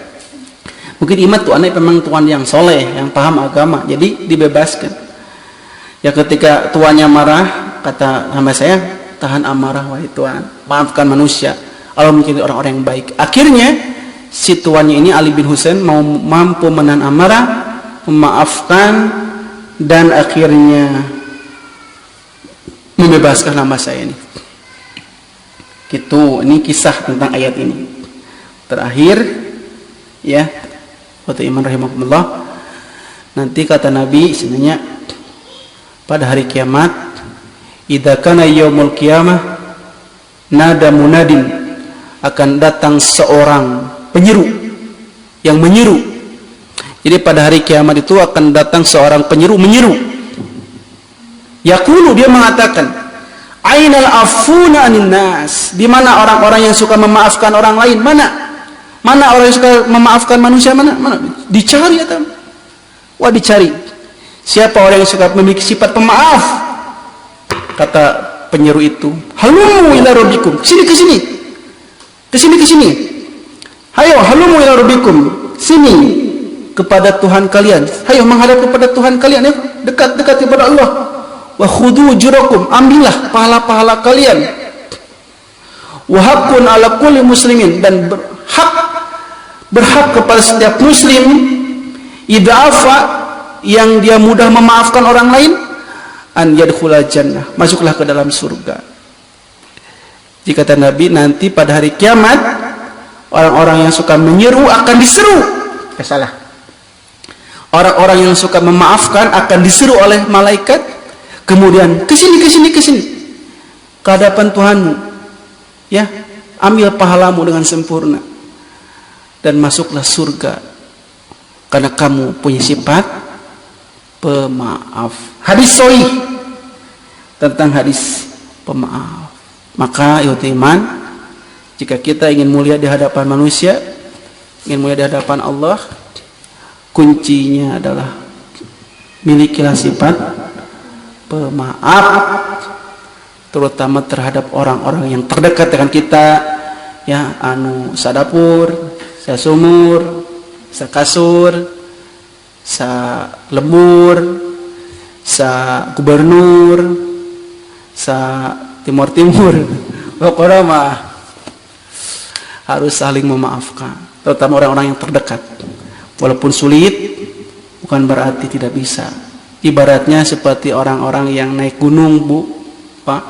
Mungkin imat tuh anak memang tuan yang soleh, yang paham agama, jadi dibebaskan. Ya ketika tuannya marah, kata hamba saya, tahan amarah wahai Tuhan, maafkan manusia. Allah menjadi orang-orang yang baik. Akhirnya si tuannya ini Ali bin Husain mampu menahan amarah, memaafkan, dan akhirnya membebaskan hamba saya ini. Gitu, ini kisah tentang ayat ini. Terakhir, ya, kata Iman rahimahullah, nanti kata Nabi sebenarnya pada hari kiamat, idza kana yaumul qiyamah nada munadin, akan datang seorang penyeru yang menyeru. Jadi pada hari kiamat itu akan datang seorang penyeru menyeru. Yaqulu, dia mengatakan, ainal afuna anin nas, di mana orang-orang yang suka memaafkan orang lain? Mana orang yang suka memaafkan manusia? Mana dicari atau wah dicari. Siapa orang yang suka memiliki sifat pemaaf? Kata penyeru itu, halumu ila rabbikum, kesini. Hayo halumu ila rabbikum, sini kepada Tuhan kalian. Hayo menghadap kepada Tuhan kalian, ya, dekat kepada Allah. Wa khudhu ujurakum, ambillah pahala-pahala kalian. Wa haqqun ala kulli muslimin, dan berhak kepada setiap muslim, idza afa, yang dia mudah memaafkan orang lain, an yadkhulal jannah, masuklah ke dalam surga. Jika kata Nabi, nanti pada hari kiamat orang-orang yang suka menyeru akan diseru. Salah. Orang-orang yang suka memaafkan akan diseru oleh malaikat, kemudian kesini ke hadapan Tuhanmu, ya, ambil pahalamu dengan sempurna dan masuklah surga karena kamu punya sifat pemaaf. Hadis sahih tentang hadis pemaaf. Maka iman, jika kita ingin mulia di hadapan manusia, ingin mulia di hadapan Allah, kuncinya adalah milikilah sifat pemaaf, terutama terhadap orang-orang yang terdekat dengan kita, ya, sadapur, sasumur, sakasur, sa lembur, sa gubernur, sa timur, pokoknya mah harus saling memaafkan, terutama orang-orang yang terdekat. Walaupun sulit, bukan berarti tidak bisa. Ibaratnya seperti orang-orang yang naik gunung, Bu, Pak.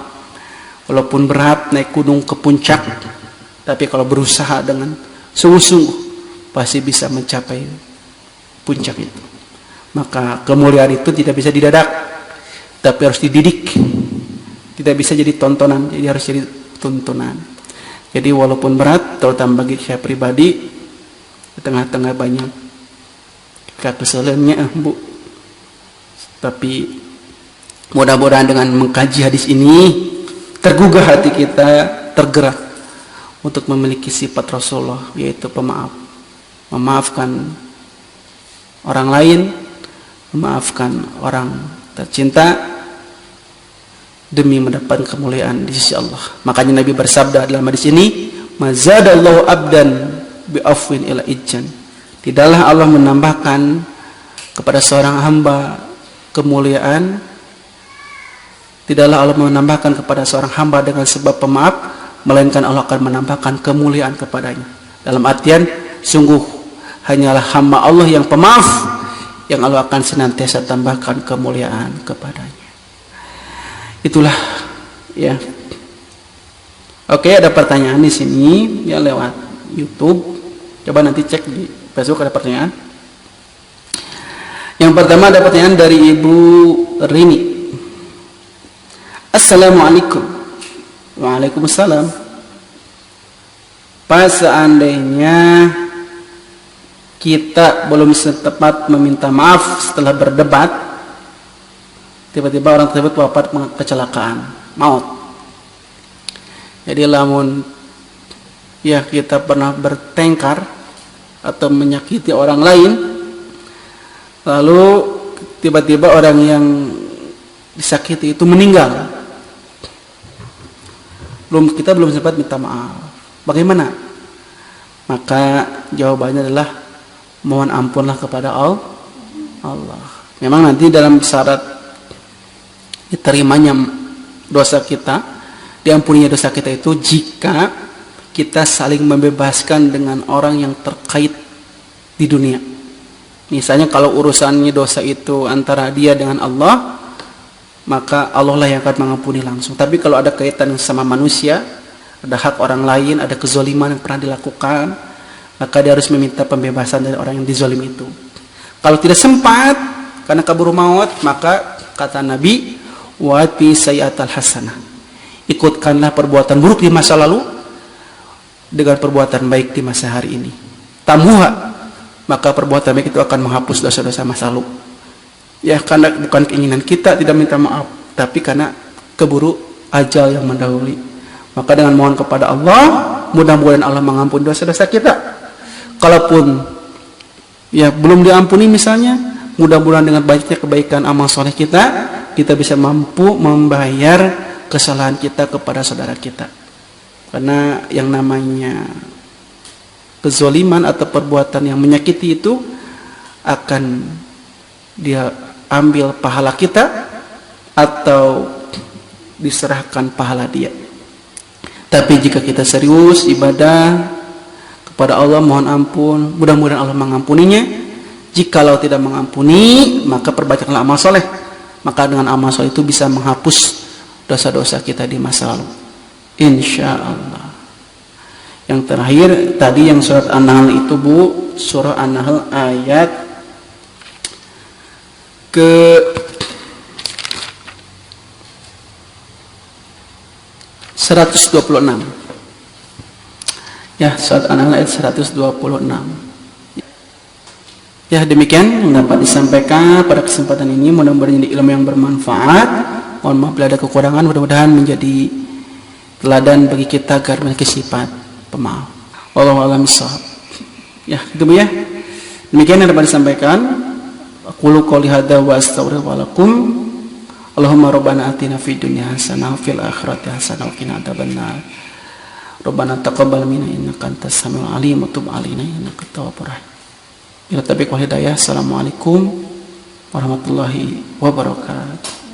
Walaupun berat naik gunung ke puncak, tapi kalau berusaha dengan sungguh-sungguh, pasti bisa mencapai puncak itu. Maka kemuliaan itu tidak bisa didadak, tapi harus dididik. Tidak bisa jadi tontonan, jadi harus jadi tuntunan. Jadi walaupun berat, terutama bagi saya pribadi, di tengah-tengah banyak kekesalannya, Bu, tapi mudah-mudahan dengan mengkaji hadis ini tergugah hati kita, tergerak untuk memiliki sifat Rasulullah, yaitu pemaaf, memaafkan orang lain, memaafkan orang tercinta demi mendapatkan kemuliaan di sisi Allah. Makanya Nabi bersabda dalam hadis ini, mazadallahu abdan bi'afwin ila ijjan, tidaklah Allah menambahkan kepada seorang hamba kemuliaan, tidaklah Allah menambahkan kepada seorang hamba dengan sebab pemaaf, melainkan Allah akan menambahkan kemuliaan kepadanya. Dalam artian, sungguh hanyalah hamba Allah yang pemaaf yang Allah akan senantiasa tambahkan kemuliaan kepadanya. Itulah, ya. Oke, ada pertanyaan di sini ya lewat YouTube. Coba nanti cek di Facebook ada pertanyaan. Yang pertama ada pertanyaan dari Ibu Rini. Assalamualaikum. Waalaikumsalam. Pas seandainya kita belum setepat meminta maaf setelah berdebat, tiba-tiba orang tersebut wafat kecelakaan maut. Jadi lamun ya kita pernah bertengkar atau menyakiti orang lain, lalu tiba-tiba orang yang disakiti itu meninggal, kita belum sempat minta maaf, bagaimana? Maka jawabannya adalah mohon ampunlah kepada Allah. Memang nanti dalam syarat diterimanya dosa kita, diampuninya dosa kita itu jika kita saling membebaskan dengan orang yang terkait di dunia. Misalnya kalau urusannya dosa itu antara dia dengan Allah, maka Allah lah yang akan mengampuni langsung. Tapi kalau ada kaitan sama manusia, ada hak orang lain, ada kezoliman yang pernah dilakukan, maka dia harus meminta pembebasan dari orang yang dizolim itu. Kalau tidak sempat karena kabur maut, maka kata Nabi, wati sayyatal hasanah, ikutkanlah perbuatan buruk di masa lalu dengan perbuatan baik di masa hari ini. Tamuha, maka perbuatan baik itu akan menghapus dosa-dosa masa lalu. Ya, karena bukan keinginan kita tidak minta maaf, tapi karena keburu ajal yang mendahului. Maka dengan mohon kepada Allah, mudah-mudahan Allah mengampuni dosa-dosa kita. Kalaupun ya belum diampuni misalnya, mudah-mudahan dengan banyaknya kebaikan amal soleh kita bisa mampu membayar kesalahan kita kepada saudara kita. Karena yang namanya kezoliman atau perbuatan yang menyakiti itu akan dia ambil pahala kita atau diserahkan pahala dia. Tapi jika kita serius ibadah kepada Allah, mohon ampun, mudah-mudahan Allah mengampuninya. Jikalau tidak mengampuni, maka perbanyaklah amal soleh. Maka dengan amal soleh itu bisa menghapus dosa-dosa kita di masa lalu, insya Allah. Yang terakhir tadi yang surat An-Nahl itu Bu, surah An-Nahl ayat ke 126. Ya, surat An-Nahl ayat 126. Ya, demikian yang dapat disampaikan pada kesempatan ini. Mudah-mudahan jadi ilmu yang bermanfaat. Mohon maaf bila ada kekurangan, mudah-mudahan menjadi teladan bagi kita agar memiliki sifat pemaaf. Wallahu a'lam bishawab. Ya, itu Bu ya. Demikian yang dapat disampaikan. Aqulu qouli hadza wa astaghfirullaha wa lakum. Allahumma rabbana atina fid dunya hasanah wa fil akhirati hasanah wa qina adzabannar. Rabbana taqabbal minna innaka antas samiul alim wa tub 'alaina innaka tawwabur rahim. Ila taufiq wal hidayah. Assalamualaikum warahmatullahi wabarakatuh.